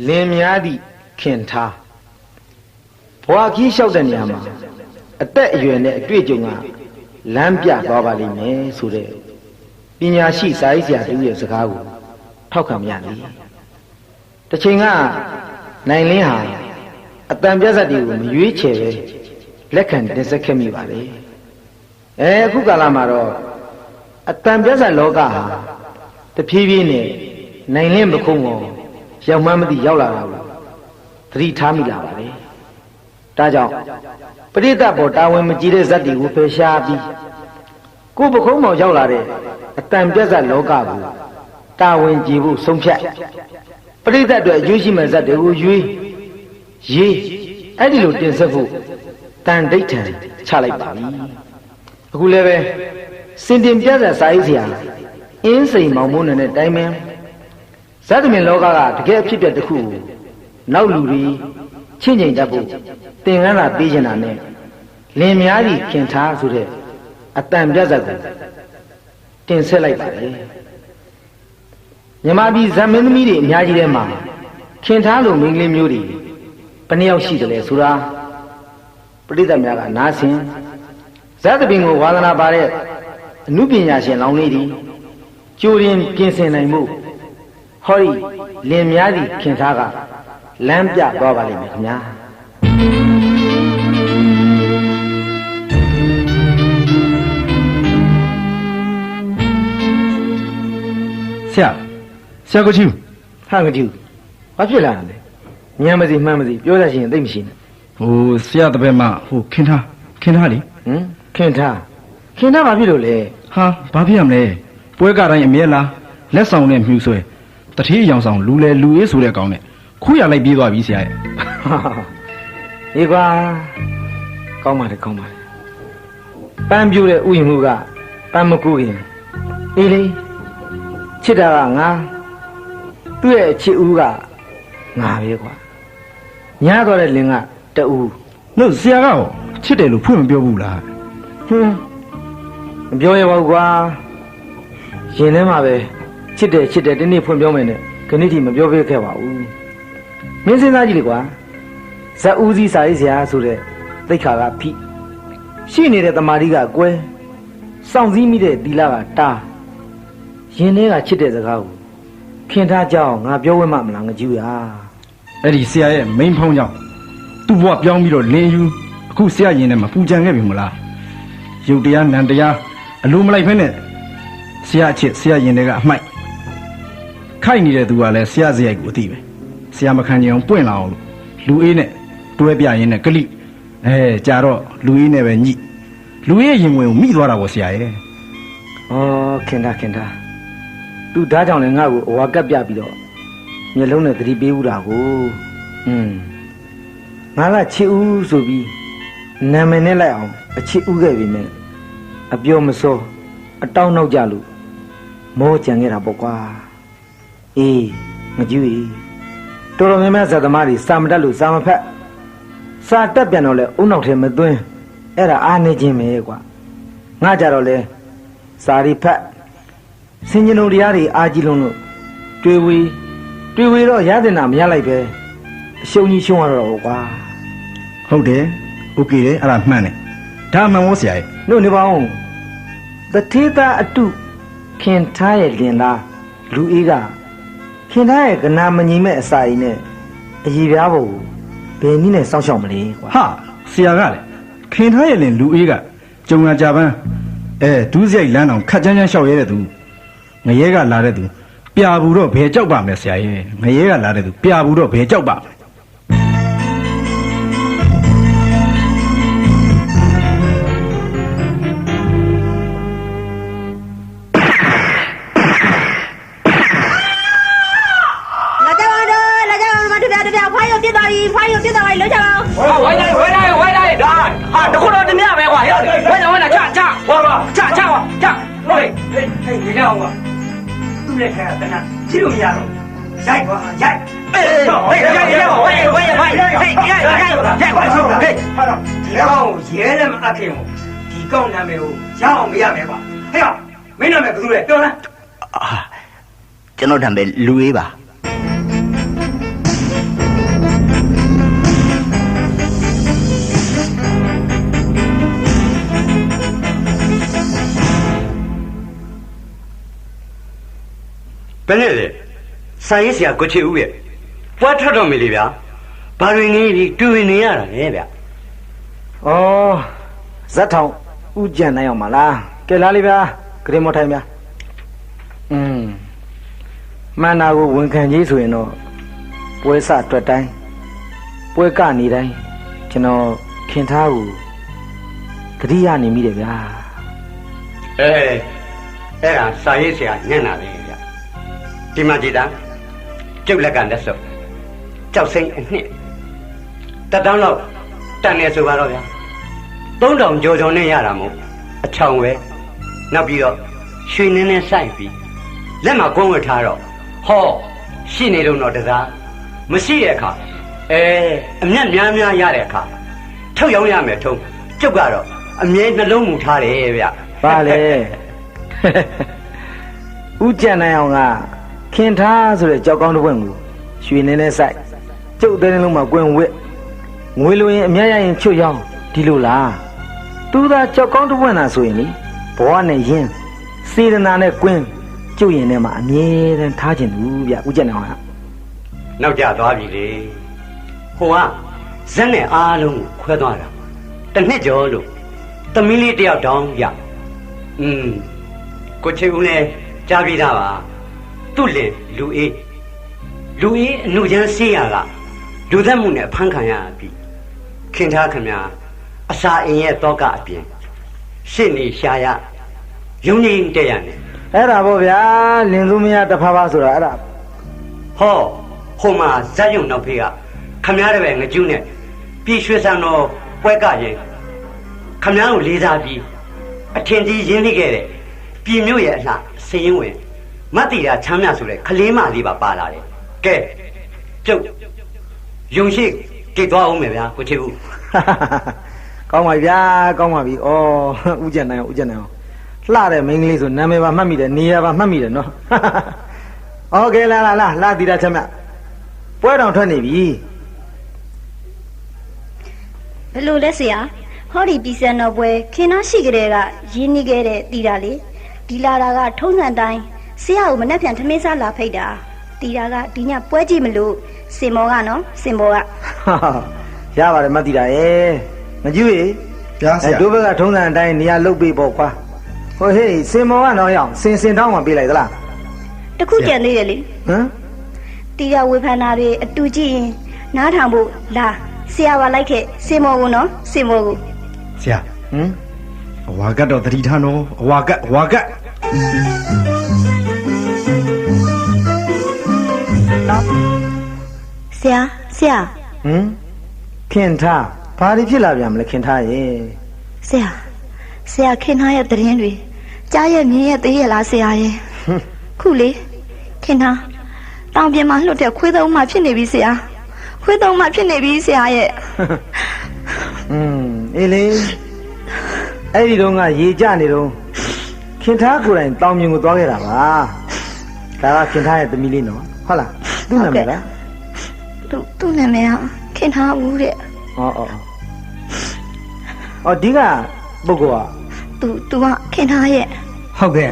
လင်များသည့်ခင်ထားဘွာခီးလျှောက်တဲ့နေရာမှာအသက်အရွယ်နဲ့အတွေ့အကြုံကလမ်းပြသွားပါလိမ့်မယ်ဆိုတဲ့ပညာရှိစာရေးဆရာတူရဲ့စကားကိုထောက်ခံရသည်တစ်ချိန်ကနိုင်လင်းဟာအတန်ပြတ်ဆက်တွေကိုမရွေးချယ်ပဲလက်ခံတင်ဆက်ခဲ့မိပါလေအခုကာလမှာတော့အတန်ပြတ်ဆက်လောကဟာတဖြည်းဖြည်းနဲ့နိုင်လင်းမခုံကိုရောက်မှန်းမသိရောက်လာတာကိုသတိထားမိလာပါလေဒါကြောင့်ပရိသတ်ပေါ်တာဝန်မကြီးတဲ့ဇတ်တွေကိုဖယ်ရှားပြီးကိုယ်ပခုံးမောင်ရောက်လာတဲ့အတန်ပြတ်ဆက်လောကကိုတာဝန်ကြီးဖို့ဆုံးဖြတ်ပရိသတ်တွေအကျိုးရှိမဲ့ဇတ်တွေကိုရွေးရေးအဲ့ဒီလိုတင်ဆက်ဖို့တန်ဒိဋ္ဌံချလိုက်ပါပြီအခုလည်းပဲစင်တင်ပြတ်ဆက်စာရေးဆရာအင်းစိန်မောင်မိုးနဲ့တိုင်ပင်ဇတ်သမင်လောကကတကယ်အဖြစ်ပြက်တစ်ခုကိုနောက်လူတွေချင့်ချိန်တတ်ဖို့သင်္ကန်းသာပေးချင်တာနဲ့လင်များကြီးခင်ထားဆိုတဲ့အတန်ပြတ်ဆက်ကိုတင်ဆက်လိုက်ပါတယ်မြမပြည်ဇမင်းသမီးတွေအများကြီးထဲမှာခင်ထားလို့မိန်းကလေးမျိုးတွေဘယ်နှယောက်ရှိတယ်လဲဆိုတာပရိသတ်များကနားဆင်ဇတ်သမင်ကိုဝါသနာပါတဲ့အနုပညာရှင်လောင်းလေးတွေကြိုရင်ပြင်ဆင်နိုင်မှုဟောဒီလင်များကြီးခင်ထားကလမ်းပြသွားပါလိမ့်မယ်ခင်ဗျာဆရာကိုချူဟာကကျူဘာဖြစ်လာလဲညံမစီမှန်းမစီပြောရရှင်သိမရှိနဲ့ဆရာတပည့်မခင်ထားလေခင်ထားဘာဖြစ်လို့လဲဟာဘာဖြစ်ရမလဲပွဲကတိုင်းအမြဲလားလက်ဆောင်နဲ့မြူဆွဲတတိအယောင်ဆောင်လူလေလူအေးဆိုတဲ့ကောင်နဲ့ခူးရလိုက်ပြေးသွားပြီဆရာရဲ့ဒီကွာကောင်းပါလေပန်းပြူတဲ့ဥယျာဉ်မှုကပန်းမကူရင်အေးလေချစ်တာကငါသူ့ရဲ့ချစ်ဦးကငါပဲကွာညားတော့တဲ့လင်ကတူနှုတ်ဆရာကရောချစ်တယ်လို့ဖွင့်မပြောဘူးလားမပြောရပါဘူးကွာရင်ထဲမှာပဲချစ်တယ်ဒီနေ့ဖွင့်ပြောမယ်နဲ့ခဏထိမပြောပြခဲ့ပါဘူးမင်းစဉ်းစားကြည့်လေကွာဇက်ဦးစီးစာရေးဆရာဆိုတဲ့သိက္ခာကဖိရှိနေတဲ့တမာတိကကွဲစောင့်စည်းမိတဲ့သီလကတားရင်ထဲကချစ်တဲ့စကားကိုခင်ထားကြအောင်ငါပြောဝဲမှမလားငကြူရအဲ့ဒီဆရာရဲ့မိန်းဖောင်းကြောင့်သူ့ဘဝပြောင်းပြီးတော့လင်းယူအခုဆရာရင်ထဲမှာပူကြံခဲ့ပြီမလားရုပ်တရားနံတရားအလိုမလိုက်ဖဲနဲ့ဆရာအချစ်ဆရာရင်ထဲကအမိုက်ခိုက်နေတဲ့သူကလည်းဆရာစရိုက်ကိုအသိပဲဆရာမခံကြအောင်ပွင့်လာအောင်လူအေးနဲ့တွဲပြရင်းနဲ့ကလိကြာတော့လူအေးနဲ့ပဲညိလူအေးရင်ဝင်ကိုမိသွားတာပေါ့ဆရာရဲ့ခင်ထားသူဓာတ်ကြောင့်လည်းငါ့ကိုအဝါကပ်ပြပြီးတော့မျက်လုံးနဲ့သတိပေးဦးတာကိုငါကချစ်ဦးဆိုပြီးနာမည်နဲ့လိုက်အောင်အချစ်ဦးခဲ့ပြီမဲ့အပြောမစောအတောင်းနောက်ကြလို့မောကြံခဲ့တာပေါ့ကွာအေးငကြူကြီးတော်တော်များများဇာသမားတွေစာမတတ်လို့စာမဖက်စာတက်ပြန်တော့လဲအုံနောက်ထဲမသွင်းအဲ့ဒါအားနေခြင်းပဲကွာငါကြတော့လဲစာရီဖက်စင်ကြင်ုံတရားတွေအားကြီးလုံးလို့တွေ့ဝေတော့ရတဲ့နာမရလိုက်ပဲအရှုံးကြီးရှုံးရတော့ကွာဟုတ်တယ်โอเคတယ်အဲ့ဒါမှန်တယ်ဒါမှန်မို့ဆရာရဲ့တို့နေပါဦးတထေသားအတုခင်ထားရဲ့လင်လားလူအေးကခင်ထားရဲ့ကနာမငြိမ်မဲ့အစာအိမ်နဲ့အည်ပြားဖို့ဘယ်နည်းနဲ့စောင့်ရှောက်မလဲကွာဟာဆရာကလည်းခင်ထားရဲ့လင်လူအေးကကြုံရကြပန်းဒူးစရိုက်လမ်းအောင်ခက်ချမ်းချမ်းလျှောက်ရဲတဲ့သူငရဲကလာတဲ့သူပြာဘူးတော့ဘယ်ကြောက်ပါမလဲဆရာရဲ့ငရဲကလာတဲ့သူပြာဘူးတော့ဘယ်ကြောက်ပါမလဲကြည့်လို့မရတော့ရိုက်ကွာရိုက်ဟာတော့ဒီကောင်ရဲလည်းမအပ်ခင်ဘူးဒီကောင်နာမည်ကိုရအောင်မရမယ်ကွာဟဲ့မင်းနာမည်ဘယ်သူလဲပြောလားကျွန်တော်နာမည်လူအေးပါ ဘယ်နဲ့လဲစာရေးဆရာကိုချစ်ဦးရဲ့ပွားထွက်တော်မီလေဗျာဘာတွေငေးပြီးတွေ့နေရတာလဲဗျာ ဩဇက်ထောင်ဥကြံနိုင်အောင်မလားကဲလားလေးဗျာဂရင်မထိုင်ဗျာမှန်တာကိုဝန်ခံကြီးဆိုရင်တော့ပွဲစတွက်တိုင်းပွဲကနေတိုင်းကျွန်တော်ခင်ထားကိုတတိယနေမိတယ်ဗျာအဲ့ဒါစာရေးဆရာညံ့တာလေဗျာဒီမှာကြည်တာကျုပ်လက်ကလက်စုပ်ကြောက်စိမ့်အနှစ်တက်တောင်းတော့တန်နေဆိုပါတော့ဗျာ3000ကျော်ကျော်နဲ့ရတာမို့အချောင်ပဲနောက်ပြီးတော့ရွှေနင်းနဲ့စိုက်ပြီးလက်မှာကုန်းဝတ်ထားတော့ဟောရှိနေတော့တစားမရှိတဲ့အခါအမျက်များများရတဲ့အခါထုတ်ရောင်းရမယ်ထုံးကျုပ်ကတော့အမြဲနှလုံးမူထားတယ်ဗျ။ဘာလဲ။ဥကြံနိုင်အောင်ကခင်ထားဆိုတဲ့ကြောက်ကောင်းတစ်ပွင့်ကိုရွှေနေနဲ့စိုက်ကျုပ်တဲ့လုံးမှာကွင်ဝစ်ငွေလိုရင်အမြတ်ရရင်ချွတ်ရောင်းဒီလိုလား။သူသာကြောက်ကောင်းတစ်ပွင့်သာဆိုရင်လေဘဝနဲ့ယင်းစေတနာနဲ့ကွင်ကျုပ်ရင်ထဲမှာအမြဲတမ်းထားခြင်းသူဗျဥကြံနိုင်အောင်ကနောက်ကျသွားပြီလေဟိုကဇက်နဲ့အားလုံးကိုခွဲသွားတာတစ်နှစ်ကျော်လို့သမီးလေးတယောက်တောင်းရကိုချေဦးလည်းကြားပြီးသားပါသူ့လင်လူအေးအနှုတ်ချမ်းဆေးရကလူသက်မှုနဲ့ဖမ်းခံရပြီခင်ထားခင်ဗျာအစာအိမ်ရဲ့တောကအပြင်ရှစ်နေရှာရရုံငိမ့်တဲ့ရနဲ့အဲ့ဒါပေါ့ဗျာလင်သူမရတဖားပါဆိုတာအဲ့ဒါဟောဟိုမှာဇက်ယုံနောက်ဖေးကခမားတဲ့ပဲငကျူးနဲ့ပြည်ရွှေဆန်တော်ပွဲကရင်ခမားကိုလေးစားပြီးအထင်ကြီးရင်းနှီးခဲ့တဲ့ပြည်မြို့ရဲ့အလှစည်ရင်ဝင်မတ်တီတာချမ်းမြဆိုတဲ့ခလေးမလေးပါလာတယ်ကဲကျုပ်ယုံရှိကြိတ်သွားအောင်မယ်ဗျာကိုချစ်ဦးကောင်းပါဗျာကောင်းပါပြီဩဥကြံနိုင်အောင်လှတဲ့မိန်းကလေးဆိုနာမည်ပါမှတ်မိတယ်နေရာပါမှတ်မိတယ်နော်โอเคလာတီတာချမ်းမြပွဲတော်ထွက်နေပြီဘယ်လိုလဲဆရာဟောဒီပြည်စံတော်ပွဲခင်နာရှိကြတဲ့ကရင်းနှီးခဲ့တဲ့တီတာလေဒီလာတာကထုံးစံတိုင်းဆရာကိုမနှက်ပြန်ထမင်းစားလာဖိတ်တာတီတာကဒီညပွဲကြည့်မလို့စင်မောကနော်စင်မောကရပါတယ်မတ်တီတာရဲ့မကြည့်ရေဗျာဆရာတို့ဘက်ကထုံးစံတိုင်းနေရာလုတ်ပေးပေါ့ကွာဟိုဟေးစင်မောကတော့ရအောင်စင်တောင်းမှပေးလိုက်သလားတခုကြံသေးတယ်လေဟမ်တီတာဝေဖန်တာတွေအတူကြည့်ရင်နားထောင်ဖို့လာဆရာပါလိုက်ခဲ့စင်မောကိုနော်စင်မောကိုဆရာအဝါကတ်တော့သတိထားနော်အဝါကတ်ဆရာခင်ထားဘာတွေဖြစ်လာပြန်မလဲခင်ထားရဲ့ဆရာခင်ထားရဲ့သတင်းတွေကြားရဲ့မြင်ရဲ့သိရဲ့လားဆရာရဲ့ခုလေခင်ထားတောင်ပြင်မှာလွတ်တဲ့ခွေးသုံးမှဖြစ်နေပြီဆရာခွေးသုံးမှဖြစ်နေပြီဆရာရဲ့အေးလေအဲ့ဒီတော့ကရေကြနေတော့ခင်ထားကိုယ်တိုင်တောင်မြင်ကိုသွားခဲ့တာပါဒါကခင်ထားရဲ့သမီးလေးနော်ဟုတ်လားသူ့နာမည်လားသူ့နာမည်ကခင်ထားဦးတဲ့ဒီကပုဂ္ဂိုလ်ကသူကခင်ထားရဲ့ဟုတ်ကဲ့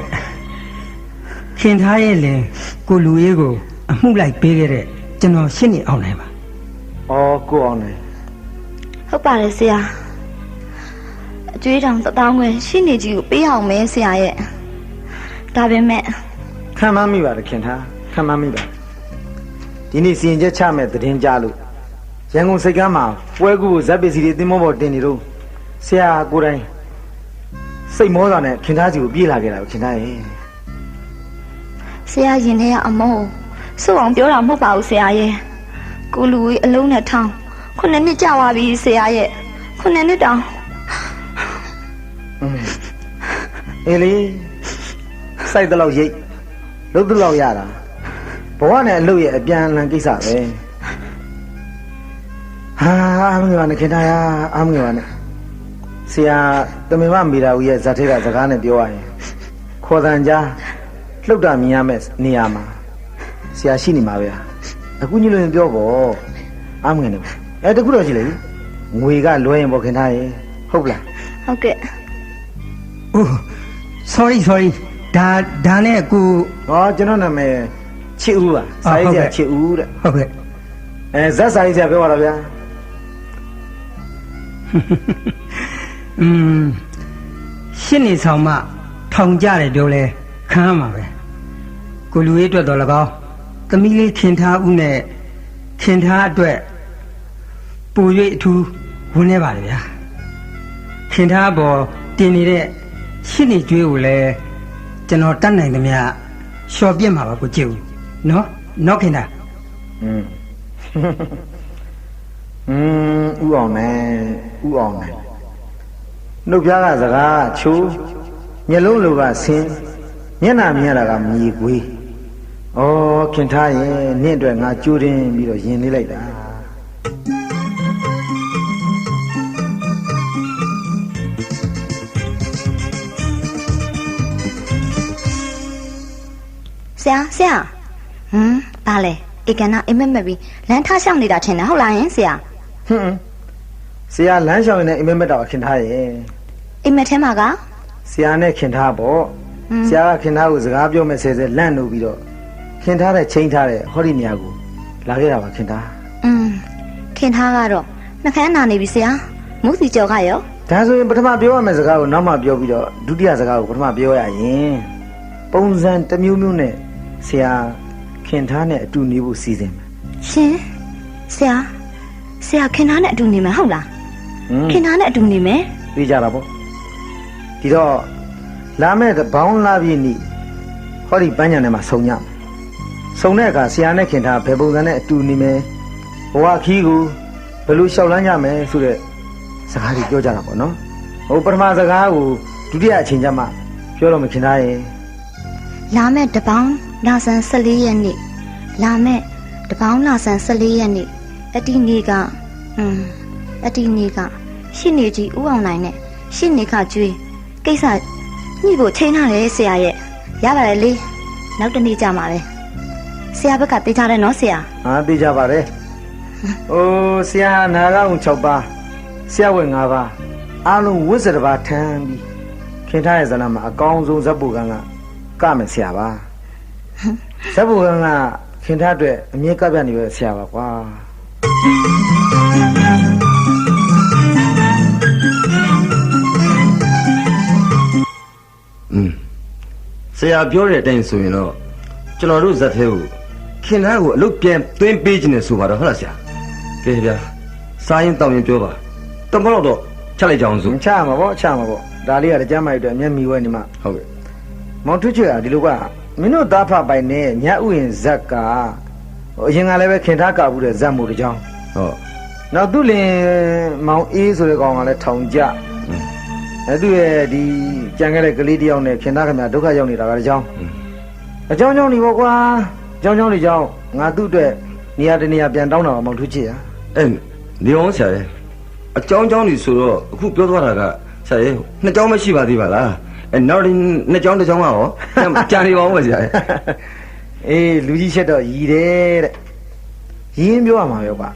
ခင်ထားရဲ့လင်ကိုလူရေးကိုအမှုလိုက်ပေးခဲ့တဲ့ကျွန်တော်ရှင်းနေအောင်နိုင်ပါကိုအောင်နိုင်ဟုတ်ပါတယ်ဆရာအကျွေးတောင်1000ခွဲရှင်းနေကြီးကိုပေးအောင်မယ်ဆရာရဲ့ဒါပေမဲ့ခံမမိပါတယ်ခင်ထားခံမမိပါဒီနေ့စီရင်ချက်ချမဲ့သတင်းကြားလို့ရန်ကုန်စိတ်ကမ်းမှာပွဲကူကိုဇက်ပစ္စည်းတွေသင်္ဘောပေါ်တင်နေတော့ဆရာကိုယ်တိုင်စိတ်မောတာနဲ့ခင်ထားစီကိုပြေးလာခဲ့တာခင်ထားရဲ့ဆရာရင်ထဲကအမောစုအောင်ပြောတာမဟုတ်ပါဘူးဆရာရဲ့ကိုလူကြီးအလုံးနဲ့ထောင်းခုနှစ်ကြာသွားပြီဆရာရဲ့ခုနှစ်တောင်အေးလေစိုက်တလောက်ရိတ်လုတ်တလောက်ရတာဘဝနဲ့အလုပ်ရဲ့အပြန်အလှန်ကိစ္စပဲအားမငယ်ပါနဲ့ခင်ဗျာအားမငယ်ပါနဲ့ဆရာတမင်မမီရာဦးရဲ့ဇာတ်ထဲကစကားနဲ့ပြောရရင်ခေါ်တန်ကြားလှုပ်တာမြင်ရမယ့်နေရာမှာဆရာရှိနေမှာပဲအခုညလို့ပြောပေါ့အားမငယ်နဲ့တခုတော့ရှိလေငွေကလွဲရင်ပေါ့ခင်ဗျာရေဟုတ်လားဟုတ်ကဲ့sorry ဒါနဲ့ကိုကျွန်တော်နာမည် ချစ်ဦးပါစာရေးဆရာချစ်ဦးတဲ့ ဟုတ်ကဲ့ ဇက်စာရေးဆရာပြောပါတော့ဗျာ ရှင်းနေဆောင်မှထောင်ကြတယ်ပြောလဲခံရမှာပဲကိုလူရေးအတွက်တော်၎င်းသမီးလေးခင်ထားဦးနဲ့ခင်ထားအတွက်ပူ၍အထူးဝန်းနေပါလေဗျာခင်ထားပေါ်တင်နေတဲ့ရှင်းနေကျွေးကိုလည်းကျွန်တော်တတ်နိုင်သမျှလျှော်ပြစ်မှာပါကိုကြည့်ဦးနော်ခင်ထား ဥအောင်နဲ့နှုတ်ပြားကစကားချိုးမျက်လုံးလိုကဆင်းမျက်နှာမြင်ရတာကမြေခွေးဩခင်ထားရဲ့နင့်အတွက်ငါကြိုးတင်ပြီးတော့ယင်လေးလိုက်တာ ဆရာဘာလဲဧကနာအိမ်မက်မက်ပြီးလမ်းထားရှောင်းနေတာထင်တယ်ဟုတ်လားယင်ဆရာ ဆရာလမ်းလျှောက်ရင်လည်းအိမ်မက်တော့ခင်ထားရဲ့ အိမ်မက်ထဲမှာက ဆရာနဲ့ခင်ထားပေါ့ဆရာကခင်ထားကိုစကားပြောမဲ့ဆဲလန့်လို့ပြီးတော့ခင်ထားတဲ့ချိန်ထားတဲ့ဟောဒီနေရာကိုလာခဲ့တာပါခင်ထား ခင်ထားကတော့နှခမ်းနာနေပြီဆရာမုတ်စီကြော်ကရော ဒါဆိုရင်ပထမပြောရမယ့်စကားကိုနောက်မှပြောပြီးတော့ဒုတိယစကားကိုပထမပြောရရင်ပုံစံတစ်မျိုးမျိုးနဲ့ဆရာခင်ထားနဲ့အတူနေဖို့စီစဉ်မယ် ရှင်ဆရာခင်ထားနဲ့အတူနေမယ်ဟုတ်လားခင်ထားနဲ့အတူနေမယ် သိကြတာပေါ့ဒီတော့လာမဲ့ဘောင်းလာပြည့်နေ့ဟောဒီပန်းညံထဲမှာဆုံညမယ်ဆုံတဲ့အခါဆရာနဲ့ခင်ထားဘယ်ပုံစံနဲ့အတူနေမယ်ဘဝခီးကိုဘယ်လိုလျှောက်လန်းကြမယ်ဆိုတဲ့စကားတွေပြောကြတာပေါ့နော်ဟိုပထမစကားကိုဒုတိယအချိန်ကျမှပြောတော့မခင်ထားရဲ့ လာမဲ့တပေါင်းလာဆန်14ရက်နေ့လာမဲ့တပေါင်းလာဆန်14ရက်နေ့အတီနေ့ကရှင်းနေကြီးဥအောင်နိုင်နဲ့ရှင်းနေခကျွေးကိစ္စညှိဖို့ချိန်ထားတယ်ဆရာရဲ့ရပါတယ်လေနောက်တနေ့ကြမှာပဲဆရာဘက်ကတေးကြတယ်နော်ဆရာ သိကြပါတယ်ဟိုဆရာနာဂုံ6ပါးဆရာဝက်5ပါးအားလုံးဝိဇ္ဇတပါးထမ်းပြီးခင်ထားရဲ့ဇာတ်မှာအကောင်းဆုံးဇက်ပူကံကမယ်ဆရာပါဇက်ပူကံကခင်ထားအတွက်အမြဲကပ်ပြနေပဲဆရာပါကွာ ဆရာပြောတဲ့အတိုင်းဆိုရင်တော့ကျွန်တော်တို့ဇက်သေးကိုခင်သားကိုအလုပ်ပြန်သွင်းပေးခြင်းနဲ့ဆိုပါတော့ဟုတ်လားဆရာကဲဗျာစားရင်တောင်းရင်ပြောပါတမတော့ချက်လိုက်ကြအောင်စို့ ချမှာပေါ့ဒါလေးကကြမ်းမိုက်အတွက်အမျက်မီဝဲနေမှာ ဟုတ်ကဲ့ မောင်ထွချွေကဒီလိုကမင်းတို့သားဖပိုင်နဲ့ညဥယျာဉ်ဇက်ကဟိုအရင်ကလည်းပဲခင်ထားကဘူးတဲ့ဇက်မို့တကြောင် ဟုတ် နောက်သူ့လင်မောင်အေးဆိုတဲ့ကောင်ကလည်းထောင်ကြသူ့ရဲ့ဒီကြံခဲ့တဲ့ကလေးတယောက်နဲ့ခင်သားခင်ဗျာဒုက္ခရောက်နေတာကတကြောင်အကြောင်းကြောင့်နေပေါ့ကွာအကြောင်းနေကြောင်းငါသူ့အတွက်နေရာတနေရာပြန်တောင်းတာမောင်ထွချွေရ နေအောင်ဆရာရဲ့အကြောင်းနေဆိုတော့အခုပြောသွားတာကဆရာရဲ့နှစ်ကြောင်းမရှိပါသေးပါလားနောက်နှစ်ကြောင်းတစ်ကြောင်းကရောကြာနေပါဦးဆရာရဲ့ အေးလူကြီးချက်တော့ရည်တယ်တဲ့ရင်းပြောရမှာပဲကွာ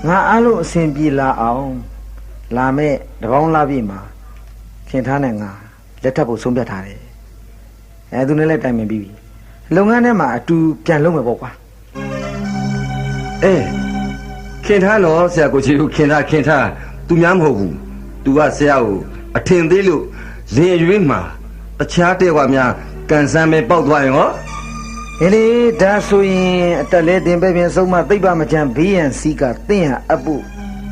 ငါအားလုံးအစဉ်ပြေလာအောင်လာမဲ့တပေါင်းလာပြီမှာခင်ထားနဲ့ငါလက်ထပ်ဖို့ဆုံးဖြတ်ထားတယ်သူနဲ့လည်းတိုင်ပင်ပြီးပြီလုပ်ငန်းထဲမှာအတူပြန်လုပ်မယ်ပေါ့ကွာ ခင်ထားတော့ဆရာကိုချီကိုခင်ထားသူများမဟုတ်ဘူးသူကဆရာကိုအထင်သေးလို့လင်ရွေးမှာတခြားတဲ့ကွာများကန်ဆန်းပဲပေါက်သွားရင်ဟော လေဒါဆိုရင်အတက်လဲတင်ပဲပြင်ဆုံးမသိပ္ပမချမ်းဘေးရန်စီးကသင်ရအပ်ဖို့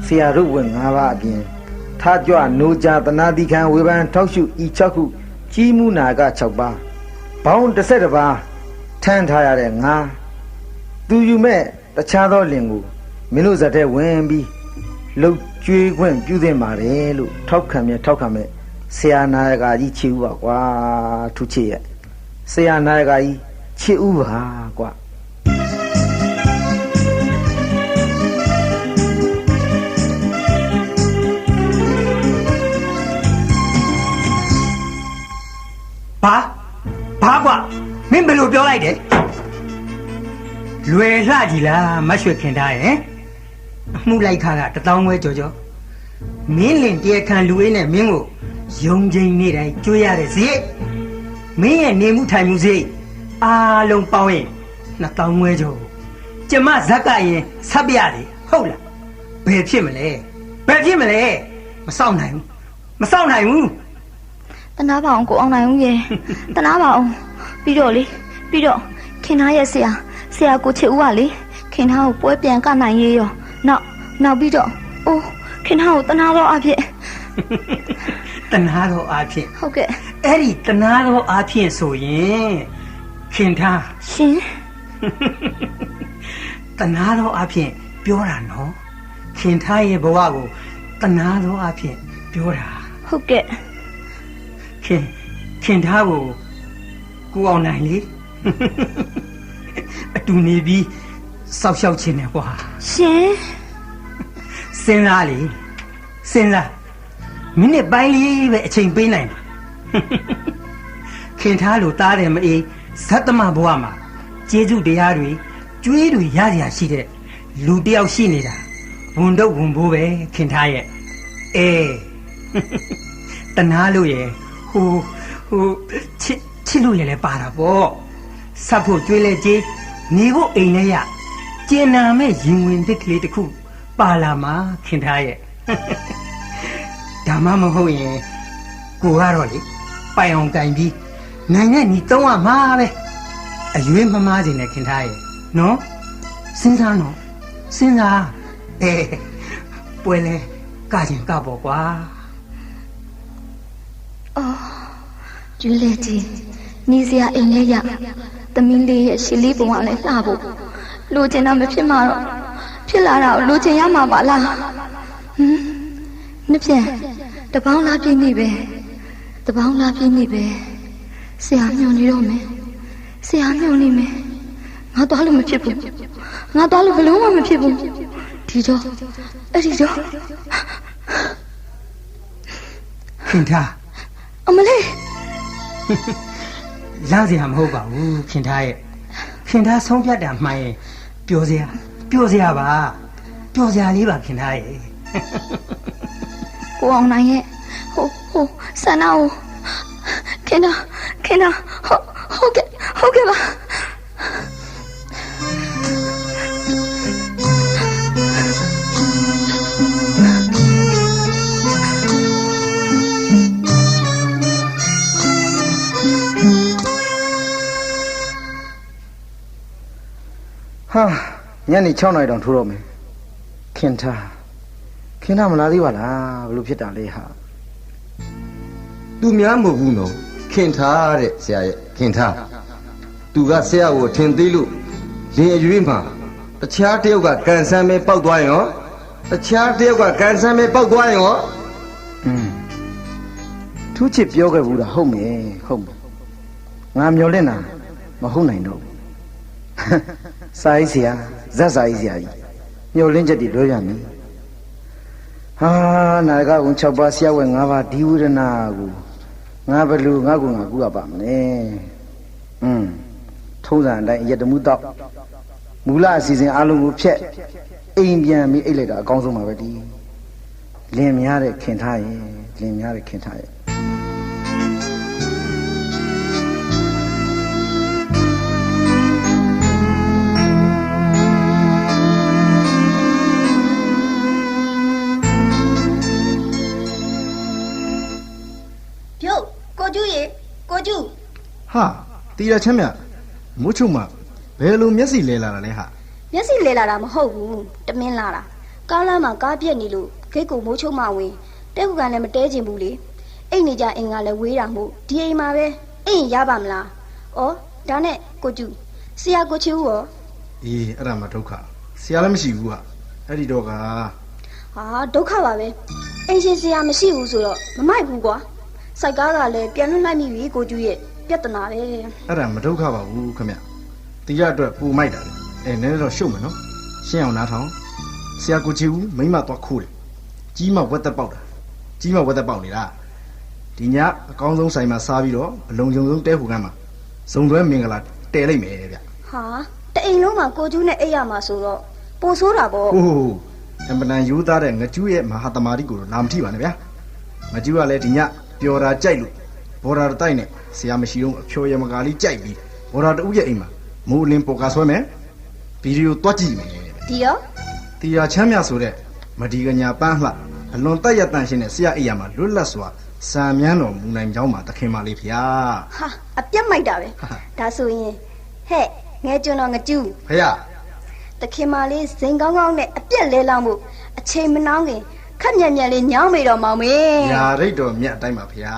ဆရာတို့ဝင်၅ပါးအပြင်ထားကြွနိုးကြတနာတိခံဝေဖန်ထောက်ရှုဤ6ခုကြီးမှုနာက6ပါးဘောင်း12ပါးထမ်းထားရတဲ့ငါသူယူမဲ့တခြားသောလင်ကိုမင်းတို့ဇက်ထဲဝင်ပြီးလှုပ်ကြွေးခွင့်ပြုသင့်ပါတယ်လို့ထောက်ခံမဲ့ဆရာနာယကာကြီးချီဦးပါကွာထုချစ်ရဲ့ဆရာနာယကာကြီးချစ်ဦးပါကွာ ဘာကွာမင်းဘယ်လိုပြောလိုက်တယ်လွယ်လှကြီးလားမရွှေခင်ထားရဲ့အမှုလိုက်ခါက1000ဝဲကြောမင်းလင်တရားခံလူအေးနဲ့မင်းကိုယုံကြည်နေတိုင်းကြွေးရတဲ့ဈေးမင်းရဲ့နေမှုထိုင်မှုဈေးအားလုံးပေါင်းရင် 2000မွဲကျော်ကျမဇက်ကရင်ဆက်ပြတယ်ဟုတ်လားဘယ်ဖြစ်မလဲမစောင့်နိုင်ဘူး တနာပါအောင်ကိုအောင်နိုင်ဦးရေတနာပါအောင်ပြီးတော့ခင်သားရဲ့ဆရာကိုချစ်ဦးကလေခင်သားကိုပွဲပြန်ကနိုင်ရေးရောနောက်ပြီးတော့အိုးခင်သားကိုတနာတော့အဖြစ်ဟုတ်ကဲ့အဲ့ဒီတနာတော့အဖြစ်ဆိုရင်ခင်သားရှင်တနာတော့အဖြစ်ပြောတာနော်ခင်သားရဲ့ဘဝကိုတနာတော့အဖြစ်ပြောတာဟုတ်ကဲ့ခင်သားကိုကိုအောင်နိုင်လေအတူနေပြီးစောက်ရှောက်ခြင်းနဲ့ကွာရှင်စဉ်းစားမိနစ်ပိုင်းလေးပဲအချိန်ပေးနိုင်ပါခင်သားလိုတားတယ်မအေးဇတ်သမဘဝမှာကျေးဇူးတရားတွေကျွေးတွေရရရှိတဲ့လူတယောက်ရှိနေတာဝန်တော့ဝန်ဘိုးပဲခင်သားရဲ့တနာလို့ရဲ့ဟိုချစ်လို့ရလဲပါတာပေါ့ဆက်ဖို့ကျွေးလဲကြေးနေဖို့အိမ်လဲရကျင်နာမဲ့ရင်ဝင်သစ်ကလေးတစ်ခုပါလာမှာခင်သားရဲ့ဒါမှမဟုတ်ရင်ကိုကတော့လေပိုင်အောင်ကင်ပြီးနိုင်နဲ့ညီသုံးရမှာပဲအရွေးမမားစင်နဲ့ခင်သားရဲ့နော်စဉ်းစားပွဲလဲကကျင်ကပေါ့ကွာကျွေးလေကြီးနေစရာအိမ်လေးရသမီးလေးရဲ့ရှီလေးပုံကလည်းလှဖို့လိုချင်တာမဖြစ်မှာတော့ဖြစ်လာတာကိုလိုချင်ရမှာပါလားနှစ်ပြန်တပေါင်းလားပြင်းနေပဲဆရာညွန်နေတော့မယ်ငါသွားလို့မဖြစ်ဘူးငါသွားလို့ဘလုံးမဖြစ်ဘူးဒီတော့ခင်သားအမလေးလမ်းစရာမဟုတ်ပါဘူးခင်သားရဲ့ခင်သားဆုံးဖြတ်တာမှန်ရင်ပြောစရာလေးပါခင်သားရဲ့ကိုအောင်နိုင်ရဲ့ဟိုဆန္ဒကိုခင်သားဟုတ်ကဲ့ပါညနေ6 နာရီတောင်ထိုးတော့မယ်ခင်သားမလာသေးပါလားဘလို့ဖြစ်တာလဲဟာသူများမဟုတ်ဘူးနော်ခင်သားတဲ့ဆရာရဲ့ခင်သားသူကဆရာကိုထင်သေးလို့လင်အရွေးမှာတခြားတယောက်ကကန်ဆန်းပဲပောက်သွားရင်ရောထူးချစ်ပြောခဲ့ဘူးလားဟုတ်မယ်ငါမျောလင့်တာမဟုတ်နိုင်တော့စာရေးဆရာဇက်စာရေးဆရာကြီးမျောလင့်ချက်တွေလွဲပြန်ပြီဟာနာကဝင်6ပါးဆရာဝဲ5ပါးဒီဝရဏကိုငါဘလို့ငါကူရပါမလဲထုံးစံအတိုင်းရက်တမှုတော့မူလအစီအစဉ်အလုံးကိုဖျက်အိမ်ပြန်ပြီးအိတ်လိုက်တာအကောင်းဆုံးပါပဲဒီလင်များတဲ့ခင်ထားရဲ့ကိုကျူဟာတီရချမ်းမြမိုးချုံမဘယ်လိုမျက်စိလဲလာတာလဲဟာမျက်စိလဲလာတာမဟုတ်ဘူးတမင်းလာတာကားလမ်းမှာကားပြက်နေလို့ဂိတ်ကိုမိုးချုံမဝင်တဲခုကန်လည်းမတဲချင်ဘူးလေအိတ်နေကြအိမ်ကလည်းဝေးတာမို့ဒီအိမ်မှာပဲအိမ်ရပါမလားဩဒါနဲ့ကိုကျူဆရာကိုချီဦးရောအေးအဲ့ဒါမှဒုက္ခဆရာလည်းမရှိဘူးဟာအဲ့ဒီတော့ကဟာဒုက္ခပါပဲအိမ်ရှင်ဆရာမရှိဘူးဆိုတော့မမိုက်ဘူးကွာစိုက်ကားကလည်းပြန်လွှတ်လိုက်မိပြီကိုကျူရဲ့ပြဿနာပဲအဲ့ဒါမဒုက္ခပါဘူးခမတီရအတွက်ပူမိုက်တာလေနည်းနည်းတော့ရှုပ်မယ်နော်ရှင်းအောင်နားထောင်ဆရာကိုချီဦးမိမသွားခိုးတယ်ကြီးမဝက်သက်ပေါက်နေတာဒီညအကောင်းဆုံးဆိုင်မှာစားပြီးတော့အလုံးစုံတဲဟူကမ်းမှာဇုံတွဲမင်္ဂလာတဲလိုက်မယ်ဗျဟာတအိမ်လုံးမှာကိုကျူနဲ့အိပ်ရမှာဆိုတော့ပိုဆိုးတာပေါ့ဟုတ်အမှန်တန်ယူသားတဲ့ငကျူးရဲ့မဟာတမာတိကိုလာမထိပါနဲ့ဗျာငကျူးကလည်းဒီညပျော်တာကြိုက်လို့ဘော်ဒါတိုက်နဲ့ဆရာမရှိတော့အဖြော်ရမကာလေးကြိုက်ပြီးဘော်ဒါတူရဲ့အိမ်မှာ မူလင်းပိုကာဆွဲမယ်ဗီဒီယိုတွက်ကြည့်မယ် ဒီရော တီယာချမ်းမြဆိုတဲ့မဒီကညာပန်းလှအလွန်တက်ရတန့်ရှင်းတဲ့ဆရာအိယာမှာလွတ်လပ်စွာစာမြန်းတော်မူနိုင်ကြောင်းမှာတခင်ပါလေးဖေဟာ ဟာအပြတ်မိုက်တာပဲဒါဆိုရင်ဟဲ့ငဲကျွန်းတော့ငကျူး ဖေဟာ တခင်မလေးစိန်ကောင်းကောင်းနဲ့အပြက်လဲလောင်းမှုအချိန်မနှောင်းခင်ခက်မြက်မြက်လေးညောင်းမိတော့မောင်မေ ညာရိတ်တော်မြတ်အတိုင်းပါဖေဟာ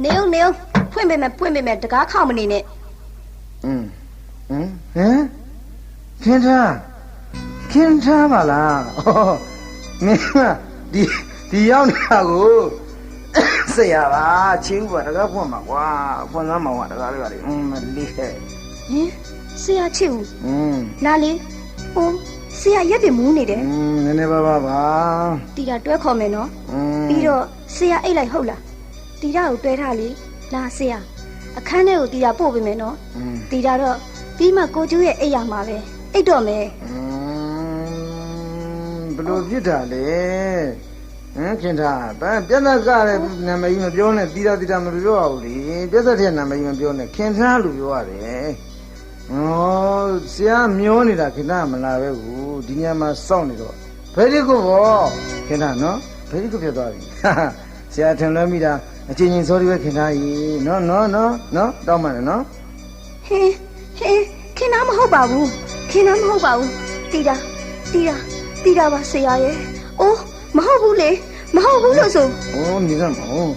နေုံနေုံဖွင့်ပေးမယ်တကားခေါမနေနဲ့ ဟမ်ခင်ထားပါလားဩမင်းကဒီရောက်နေတာကိုဆရာပါချင်းဥပါတကားဖွင့်မှာကွာဖွင့်သားမောင်ကတကားလေးပါလေမလေးခဲ့ ဟင်ဆရာချစ်ဦးလာလေဟိုဆရာရက်ပြမူးနေတယ် နည်းနည်းပါပါ တီတာတွဲခေါ်မယ်နော်ပြီးတော့ဆရာအိတ်လိုက်ဟုတ်လားတီတာကိုတွဲထားလေလာဆရာအခန်းထဲကိုတီတာပို့ပေးမယ်နော်တီတာတော့ပြီးမှကိုကျူးရဲ့အိတ်ရမှာပဲအိတ်တော့မယ် ဘလို့ဖြစ်တာလေခင်ထားပြဿနာကလည်းနာမည်မပြောနဲ့တီတာမပြောအောင်လေပြဿနာတဲ့နာမည်မပြောနဲ့ခင်ထားလို့ပြောရတယ်ဆရာမျောနေတာခင်ထားမလာပဲဘူးဒီညမှာစောင့်နေတော့ဘယ်ဒီကိုဘောခင်ထားနော်ဘယ်ဒီကိုဖြစ်သွားပြီဆရာထင်လွဲမိတာအချင်းချင်းစောဒီပဲခင်ထားကြီးနော်တောင်းမှလည်းနော် ဟင်ခင်နာမဟုတ်ပါဘူးတီတာပါဆရာရဲ့အိုးမဟုတ်ဘူးလေမဟုတ်ဘူးလို့ဆို နေစမ်းမအောင်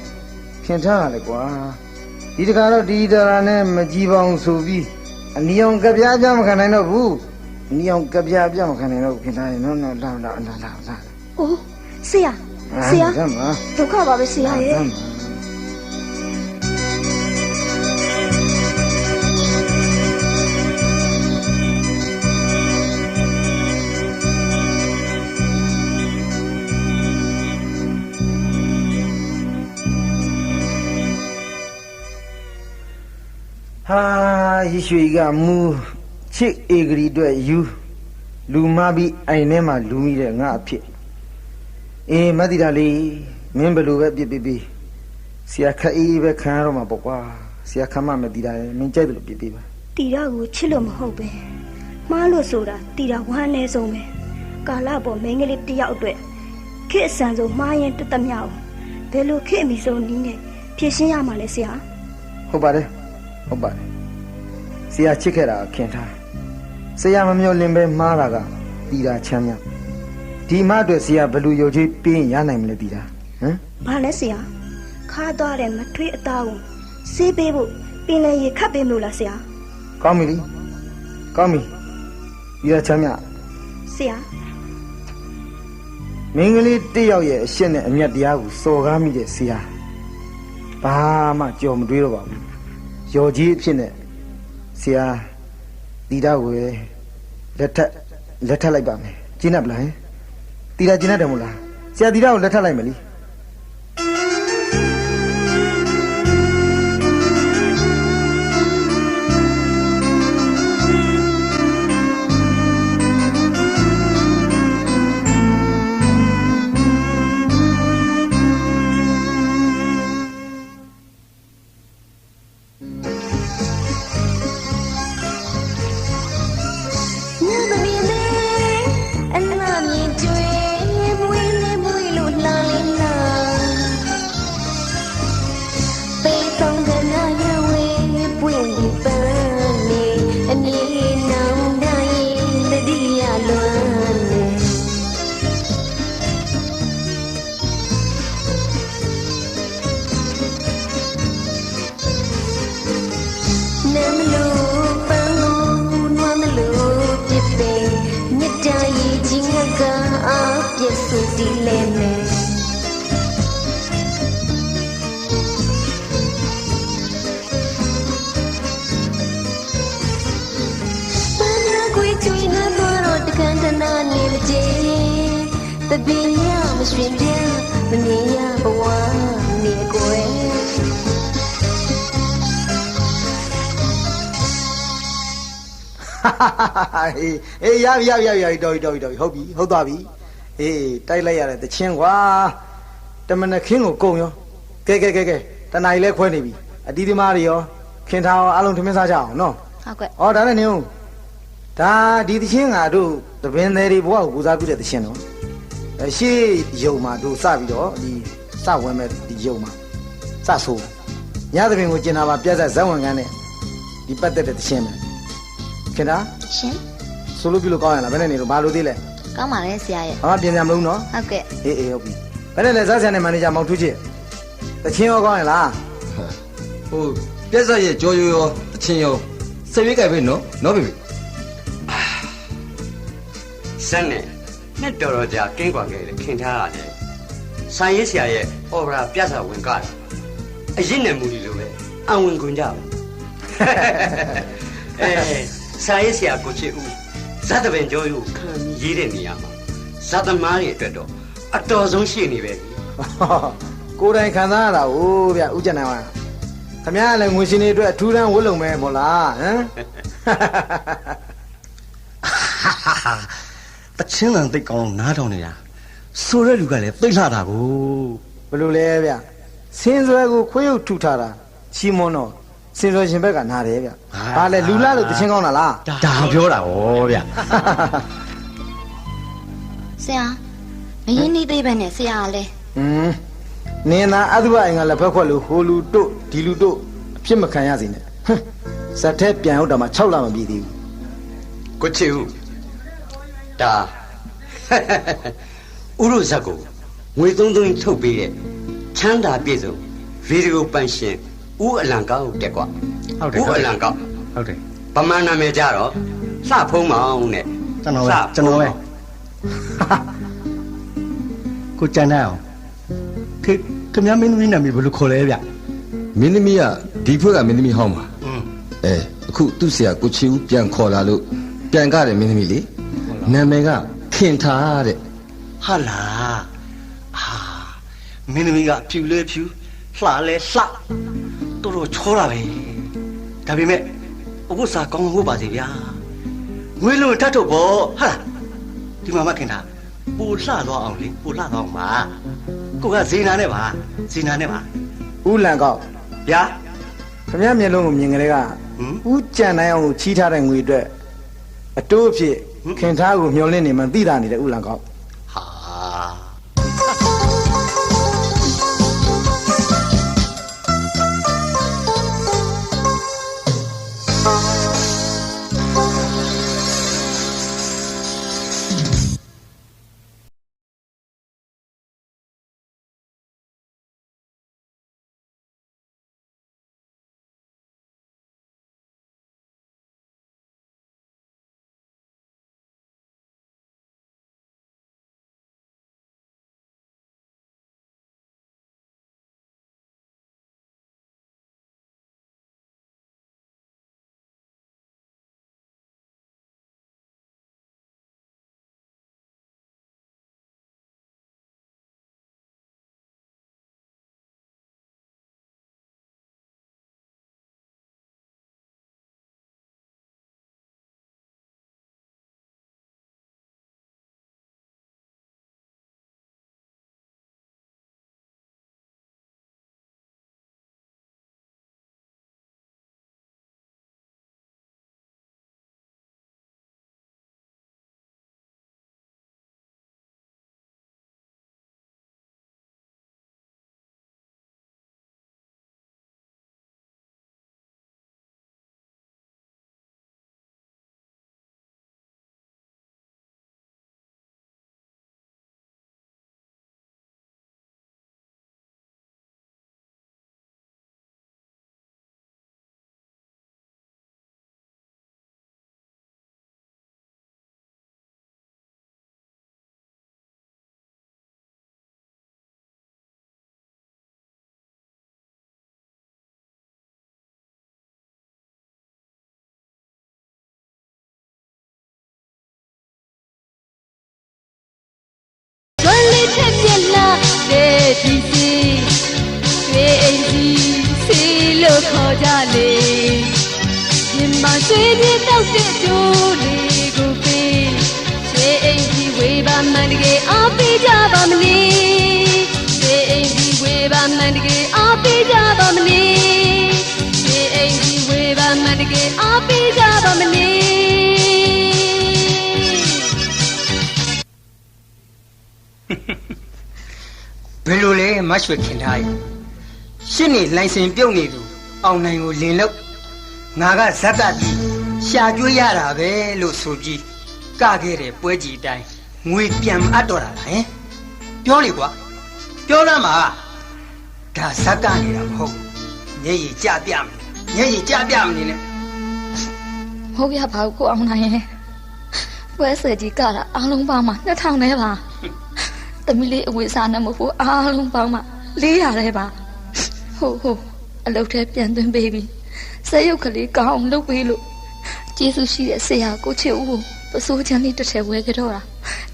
ခင်ထားရလေကွာဒီတခါတော့ဒီတရာနဲ့မကြည်ပါအောင်ဆိုပြီးအနီအောင်ကပြားပြမခံနိုင်တော့ဘူးအနီအောင်ကပြားပြမခံနိုင်တော့ခင်ထားရင်နော်လာအိုးဆရာဒုက္ခပါပဲဆရာရဲ့ဟာယေရှုကမူချစ်ဧဂရီအတွက်ယူလူမပြီးအိမ်ထဲမှာလူမိတဲ့ငါအဖြစ်မတိတာလေးမင်းဘယ်လိုပဲပြစ်ပြီးဆရာခအေးပဲခံရတော့မှာပေါ့ကွာဆရာခမမတိတာရဲ့မင်းကြိုက်တယ်လို့ပြပါ တီတာကိုချစ်လို့မဟုတ်ပဲမှားလို့ဆိုတာတီတာဝမ်းနေဆုံးပဲကာလပေါ်မိန်းကလေးတယောက်အတွက်ခေတ်အဆန်ဆုံးမှားရင်တသက်မြောက်ဘယ်လိုခေတ်အမီဆုံးနည်းနဲ့ဖြည့်ရှင်းရမှာလဲဆရာ ဟုတ်ပါတယ်ဆရာချစ်ခဲ့တာခင်ထားဆရာမမျောလင်းပဲမှားတာကတီတာချမ်းမြောက်ဒီမအတွက်ဆရာဘယ်လိုယုံကြည်ပြင်းရနိုင်မလဲတီတာဘာလဲဆရာခါသွားတယ်မထွေးအသားကိုဆေးပေးဖို့ပင်လယ်ရေခတ်ပေးမလို့လားဆရာ ကောင်းပြီတီတာချမ်းမြောက် ဆရာ မင်းကလေးတယောက်ရဲ့အရှက်နဲ့အမျက်တရားကိုစော်ကားမိတဲ့ဆရာဘာမှကြော်မတွေးတော့ပါဘူးရော်ကြီးအဖြစ်နဲ့ဆရာတီတာကိုလက်ထပ်လိုက်ပါမယ်ကျင်းတ်ပလားတီတာကျင်းတ်တယ်မို့လားဆရာတီတာကိုလက်ထပ်လိုက်မယ်လी The beer was drinking, the near one near Gwen. ဟ အေးရပြီတော်ပြီဟုတ်ပြီဟုတ်သွားပြီအေးတိုက်လိုက်ရတဲ့တချင်းကွာတမနခင်းကိုကုံရောကဲတနားကြီးလဲခွဲနေပြီအတီးသမားတွေရောခင်ထားအောင်အလုံးထမင်းစားကြအောင်နော်ဟုတ်ကဲ့ဩဒါနဲ့နေဦးဒါဒီတချင်းငါတို့တပင်းသေးတွေဘဝကိုပူဇော်ပြုတဲ့တချင်းနော်ရှေ့ယုံမှာတို့စပြီးတော့ဒီစဝင်မဲ့ဒီယုံမှာစဆိုးညသပင်ကိုကျင်တာပါပြတ်ဆက်ဇက်ဝင်ကန်းနဲ့ဒီပတ်သက်တဲ့တချင်းပဲခင်ဗျာရှင်ဆိုလို့ပြုလို့ကောင်းရလားဘယ်နဲ့နေလို့ဘာလို့သေးလဲကောင်းပါလေဆရာရဲ့ဟာပြင်ကြမလို့နော်ဟုတ်ကဲ့အေးဟုတ်ပြီဘယ်နဲ့လဲဇက်ဆန်နဲ့မန်နေဂျာမောင်ထူးချစ်တချင်းရောကောင်းရလားဟိုပြက်ဆက်ရဲ့ကြောရောတချင်းရောစိတ်လေးကြိုက်ပဲနော်ဘေဘီစက်နဲ့နဲ့တော်ကြာကင်းကွာခဲ့တယ်ခင်ထားရတယ်ဆိုင်ရေးဆရာရဲ့အော်ဘရာပြတ်စာဝင်ကားတယ်အရင်နဲ့မူလီလိုပဲအဝင်ခွင်ကြပါဆိုင်ရေးဆရာကိုချစ်ဦးဇတ်တပင်ကျော်ယူခံရေးတဲ့နေရာမှာဇတ်သမားတွေအတွက်တော့အတော်ဆုံးရှိနေပဲကိုယ်တိုင်ခံစားရတာဟိုဗျဦးကျန်နိုင်ပါခမရလည်းငွေရှင်တွေအတွက်အထူးတန်းဝတ်လုံမဲမို့လားဟမ်တချင်းလန်သိကောင်းနားထောင်နေတာဆိုတဲ့လူကလည်းသိလှတာကိုဘလို့လဲဗျစင်းစွဲကိုခွေးရုပ်ထုထားတာချီမွန်းတော့စင်းစွဲရှင်ဘက်ကနားတယ်ဗျဘာလဲလူလားလို့တချင်းကောင်းတာလားဒါပြောတာဟောဗျဆရာမရင်းနေသေးပဲနဲ့ဆရာလဲနင်းသာအသုဘအိမ်ကလည်းဖက်ခွက်လို့ဟိုလူတို့ဒီလူတို့အဖြစ်မခံရစေနဲ့ဇက်ထဲပြန်ဟုတ်တာမှ6လမပြည့်သေးဘူးကိုချစ်ဦးဒါဥရုဇက်ကိုငွေ3သိန်းထုတ်ပေးတဲ့ချမ်းသာပြည့်စုံဗီဒီယိုပန်ရှင်ဦးအလံကောက်တက်ကွာဟုတ်တယ်ဦးအလံကောက်ဟုတ်တယ်ပမာဏနာမည်ကြတော့လှဖုံးမောင်နဲ့ကျွန်တော်ပဲကိုကျန်တဲ့အောင်ခင်ဗျားမင်းသမီးနာမည်ဘယ်လိုခေါ်လဲဗျမင်းသမီးကဒီဖွဲ့ကမင်းသမီးဟောင်းပါအခုသူ့ဆရာကိုချီဦးပြန်ခေါ်လာလို့ပြန်ကြတယ်မင်းသမီးလေနာမည်ကခင်ထားတဲ့ဟာလားမင်းသမီးကဖြူလဲဖြူလှလဲလှတော်ချောတာပဲဒါပေမဲ့အခုစားကောင်းဟုတ်ပါစေဗျာငွေလုံးတတ်တော့ဗောဟာဒီမှာမခင်ထားပူလှသွားအောင်လေပူလှသွားအောင်ပါကိုကဇေနာနဲ့ပါဦးလန်ကောက်ဗျာခမရမျက်လုံးကိုမြင်ကြတဲ့ကဦးကြံနိုင်အောင်ချီးထားတဲ့ငွေအတွက်အတိုးအဖြစ်ခင်ထားကိုမျောလင့်နေမှသိတာနေတဲ့ဦးလန်ကောက်ဟာဒီစီရွှေအိမ်ကြီးစီလို့ခေါ်ကြလေရင်မဆွေးပြေတောက်တဲ့တို့ ယ်လိုလဲမရွှေခင်ထားရဲ့ရှင်းနေလိုင်စင်ပြုတ်နေသူအောင်နိုင်ကိုလင်လို့ငါကဇက်ကပြီးရှာကျွေးရတာပဲလို့ဆိုပြီးကခဲ့တဲ့ပွဲကြီးတိုင်းငွေပြန်အပ်တော့တာလားဟင်ပြောလေကွာပြောလာမှာဒါဇက်ကနေတာမဟုတ်ညရည်ကြပြမနေညရည်ကြပြမနေနဲ့ ဟုတ်ရပါဘူးကိုအောင်နိုင်ရဲ့ပွဲဆွေကြီးကတာအားလုံးပေါင်းမှာ2000နဲ့ပါသမီးလေးအဝေးစားနဲ့မဟုတ်အားလုံးပေါင်းမှာ400နဲ့ပါဟုတ်အလုပ်ထဲပြန်သွင်းပေးပြီစက်ရုပ်ကလေးကောင်းအောင်လုပ်ပေးလို့ကျေးဇူးရှိတဲ့ဆရာကိုချစ်ဦးကိုပစိုးချမ်းလေးတစ်ထည်ဝယ်ကြတော့တာ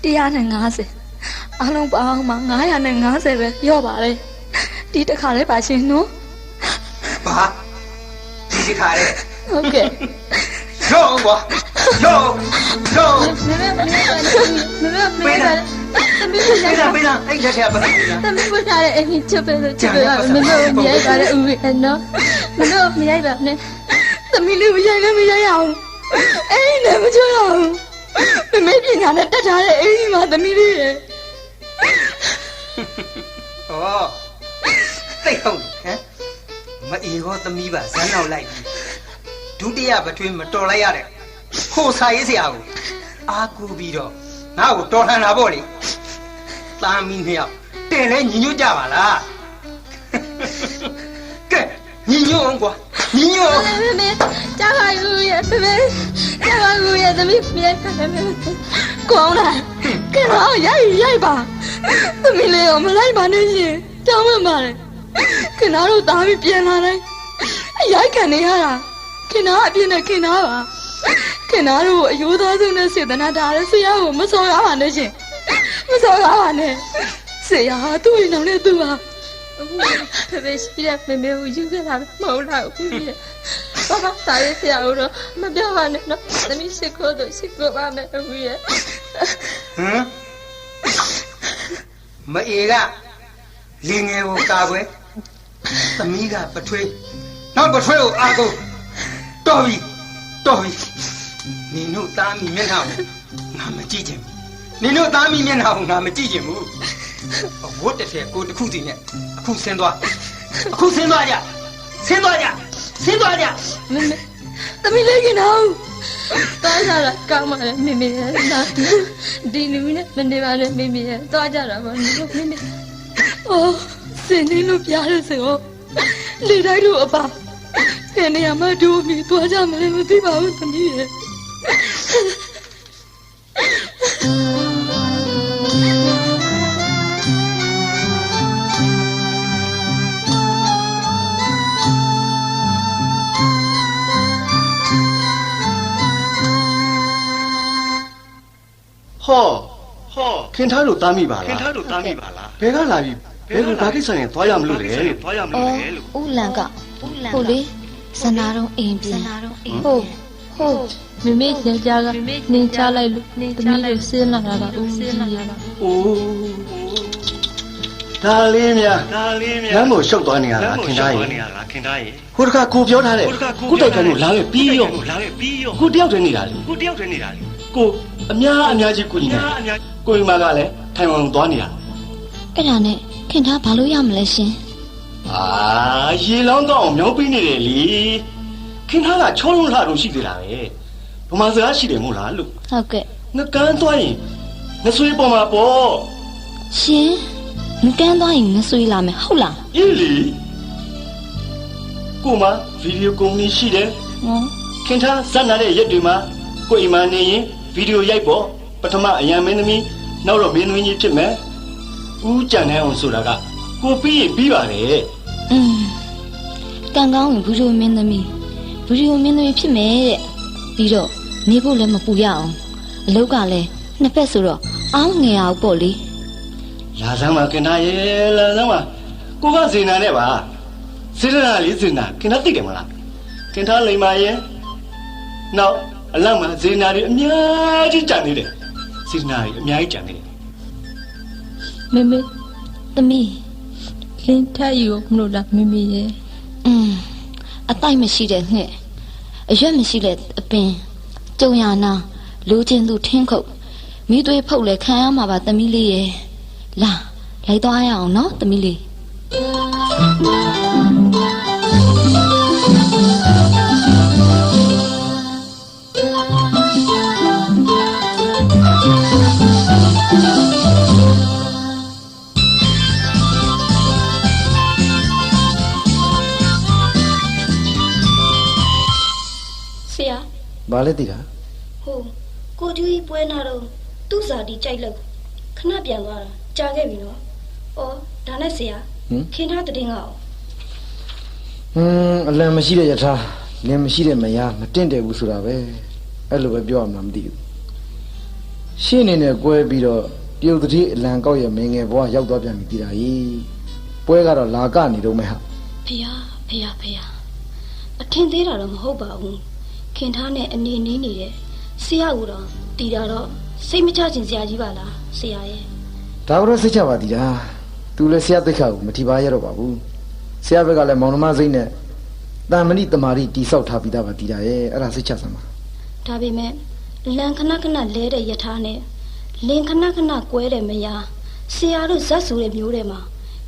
150အားလုံးပေါင်းမှာ950ပဲရော့ပါလေဒီတစ်ခါလေးပါရှင်နော် ဘာဒီခါလေ ဟုတ်ကဲ့ ရောကွာရောပေးတာအဲ့ဒါထဲပါလား သမီးပေးတာအဲ့ဒီချစ်ပဲလို့ချစ်ပဲမင်းတို့မရိုက်ပါနဲ့ဦးနော်မင်းတို့မရိုက်ပါနဲ့သမီးလေးမရိုက်လည်းမရိုက်အောင်အဲ့ဒီလည်းမချွတ်အောင်မမေးပညာနဲ့တက်ထားတဲ့အဲ့ဒီမှာသမီးလေးရဲ့ ဩသိဟုတ်ဟမ်မအေရောသမီးပါဇန်းနောက်လိုက်ဒုတိယပထွေးမတော်လိုက်ရတဲ့ခိုးစာရေးဆရာကိုအာကူပြီးတော့ငါ့ကိုတော်လှန်တာပေါ့လေသားမီးနှစ်ယောက်တင်လဲညီညွတ်ကြပါလားကဲညီညွတ်အောင်ကွာညီညွတ်အောင် မေကြားပါဦးရဲ့မေကြားပါဦးရဲ့သမီးမြေဖက်မေကောင်းလားကဲတော့ရိုက်ပါသမီးလေးကိုမလိုက်ပါနဲ့ရှင်တောင်းမှပါလေခင်ဗျားတို့သားပြီးပြန်လာတိုင်းရိုက်ခံနေရတာခင်ဗျားအပြင်းနဲ့ခင်ဗျားပါခင်ဗျားတို့အယိုးသားစုနဲ့စေတနာထားတဲ့ဆရာကိုမစော်ရပါနဲ့ရှင်မစော်ရပါနဲ့ဆရာသူ့ရင်တော်နဲ့သူ့ပါဖေဖေရှိတဲ့မေမေကိုယူခဲ့တာမဟုတ်လားဦးကြီးဘာသာသားရဲ့ဆရာတို့မပြောပါနဲ့နော်သမီးရှိခိုးတော့ရှိခိုးပါမယ်ဦးကြီးဟမ်မအေကလင်းငယ်ကိုကာကွယ်သမီးကပထွေးနောက်ပထွေးကိုအာကိုတော်ပြီနင်တို့သားမိမျက်နှာကိုငါမကြည့်ချင်ဘူးနင်တို့သားမိမျက်နှာကိုငါမကြည့်ချင်ဘူးအဝတ်တစ်ထည်ကိုတစ်ခုစီနဲ့အခုဆင်းသွားကြမေသမီးလေးကနော်သွားကြတာကောင်းပါလေမေမေရဲ့နော်ဒီလူနဲ့မနေပါနဲ့မေမေရဲ့သွားကြတာပါမေမေအော်စင်နေလို့ပြရစေဟောလေတိုင်းလို့အပါဘယ်နေရာမှာတို့မိသွားကြမလဲမသိပါဘူးသမီးရဲ့ဟောခင်ထားလို့တားမိပါလားဘယ်ကလာပြီဘယ်လိုဘာကိစ္စနဲ့သွားရမလို့လဲလို့ဦးလန်ကဟုတ်လေဇနာတော့အိမ်ပြန်ဟုတ်မမေကျန်ကြကနေချလိုက်လို့သမီးကိုဆင်းလာတာကဦးကြီးရပါအိုးဒါလေးများလမ်းကိုရှုပ်သွားနေရတာခင်ထားရဲ့ဟိုတခါကိုပြောထားတဲ့ကုတိုက်ကန်ကိုလာခဲ့ပြီးရောကိုတယောက်တည်းနေတာလေကိုအများကြီးကိုညီနေကိုညီမကလည်းထိုင်ဝမ်သွားနေတာအဲ့ဒါနဲ့ခင်ထားဘာလို့ရမလဲရှင်ရေလောင်းတော့အောင်မြောင်းပေးနေတယ်လေခင်ထားကချောလုံးလှတော့ရှိသေးတာပဲဘမစကားရှိတယ်မို့လားလို့ဟုတ်ကဲ့ငကန်းသွားရင်ငဆွေးပေါ်မှာပေါ့ရှင်ငကန်းသွားရင်ငဆွေးလာမယ်ဟုတ်လားအေးလေကိုမဗီဒီယိုကုမ္ပဏီရှိတယ်ခင်ထားဇက်နာတဲ့ရက်တွေမှာကိုအိမ်မှာနေရင်ဗီဒီယိုရိုက်ပေါ့ပထမအရန်မင်းသမီးနောက်တော့မင်းသမီးကြီးဖြစ်မယ်ဦးကြံနေအောင်ဆိုတာကကိုပြီးရင်ပြီးပါတယ်ကံကောင်းရင်ဘူဂျိုမင်းသမီးဖြစ်မယ်တဲ့ပြီးတော့နေဖို့လည်းမပူရအောင်အလုပ်ကလည်းနှစ်ဖက်ဆိုတော့အောင်းငယ်အောင်ပေါ့လေလာစမ်းပါခင်ဗျာရဲ့လာစမ်းပါကိုကဇေနာနဲ့ပါစေတနာလေးဇေနာခင်ဗျာသိတယ်မလားခင်ဗျာလိမ္မာရဲ့နောက်အလောက်မှာဇေနာတွေအများကြီးကြံနေတယ်ဇေနာတွေအများကြီးကြံနေတယ်မေမေသမီးလင်းထယူမလို့လားမေမေရဲ့အတိုက်မရှိတဲ့ငှက်အရွက်မရှိတဲ့အပင်ကြုံရနာလိုချင်သူထင်းခုတ်မိသွေးဖုတ်လဲခံရမှာပါသမီးလေးရဲ့ လိုက်သွားရအောင်နော်သမီးလေးဆရာ ဘာလဲတည်တာ ဟုတ်ကိုကျူကြီးပွဲနာတော့သူ့စာတီကြိုက်လို့ခဏပြန်သွားတာကြာခဲ့ပြီနော်။အော်ဒါနဲ့ဆရာခင်ထားတဲ့ငါ့အလံမရှိတဲ့ယထာလင်းမရှိတဲ့မယားမတင့်တယ်ဘူးဆိုတာပဲအဲ့လိုပဲပြောရမှာမသိဘူးရှင်းနေနဲ့ကွဲပြီးတော့တရုတ်တတိအလံကောက်ရဲ့မင်းငယ်ဘွားရောက်သွားပြန်ပြီတည်တာကြီးပွဲကတော့လာကနေတော့မယ်ဟာ ဖေဟာအထင်သေးတာတော့မဟုတ်ပါဘူးခင်ထားနဲ့အနေနေနေတဲ့ဆရာကတော့တီတာတော့စိတ်မချခြင်းဆရာကြီးပါလားဆရာရဲ့ ဒါကတော့စိတ်ချပါတည်တာသူလည်းဆရာသိက္ခာကိုမထီပါရတော့ပါဘူးဆရာဘက်ကလည်းမောင်နှမစိတ်နဲ့တန်မဏိတမာရီတိဆောက်ထားပြီးသားပါတည်တာရဲ့အဲ့ဒါစိတ်ချစမ်းပါ ဒါပေမဲ့လန်ခဏလဲတဲ့ယထာနဲ့လင်ခဏကွဲတဲ့မယားဆရာတို့ဇက်ဆိုတဲ့မျိုးတွေမှာ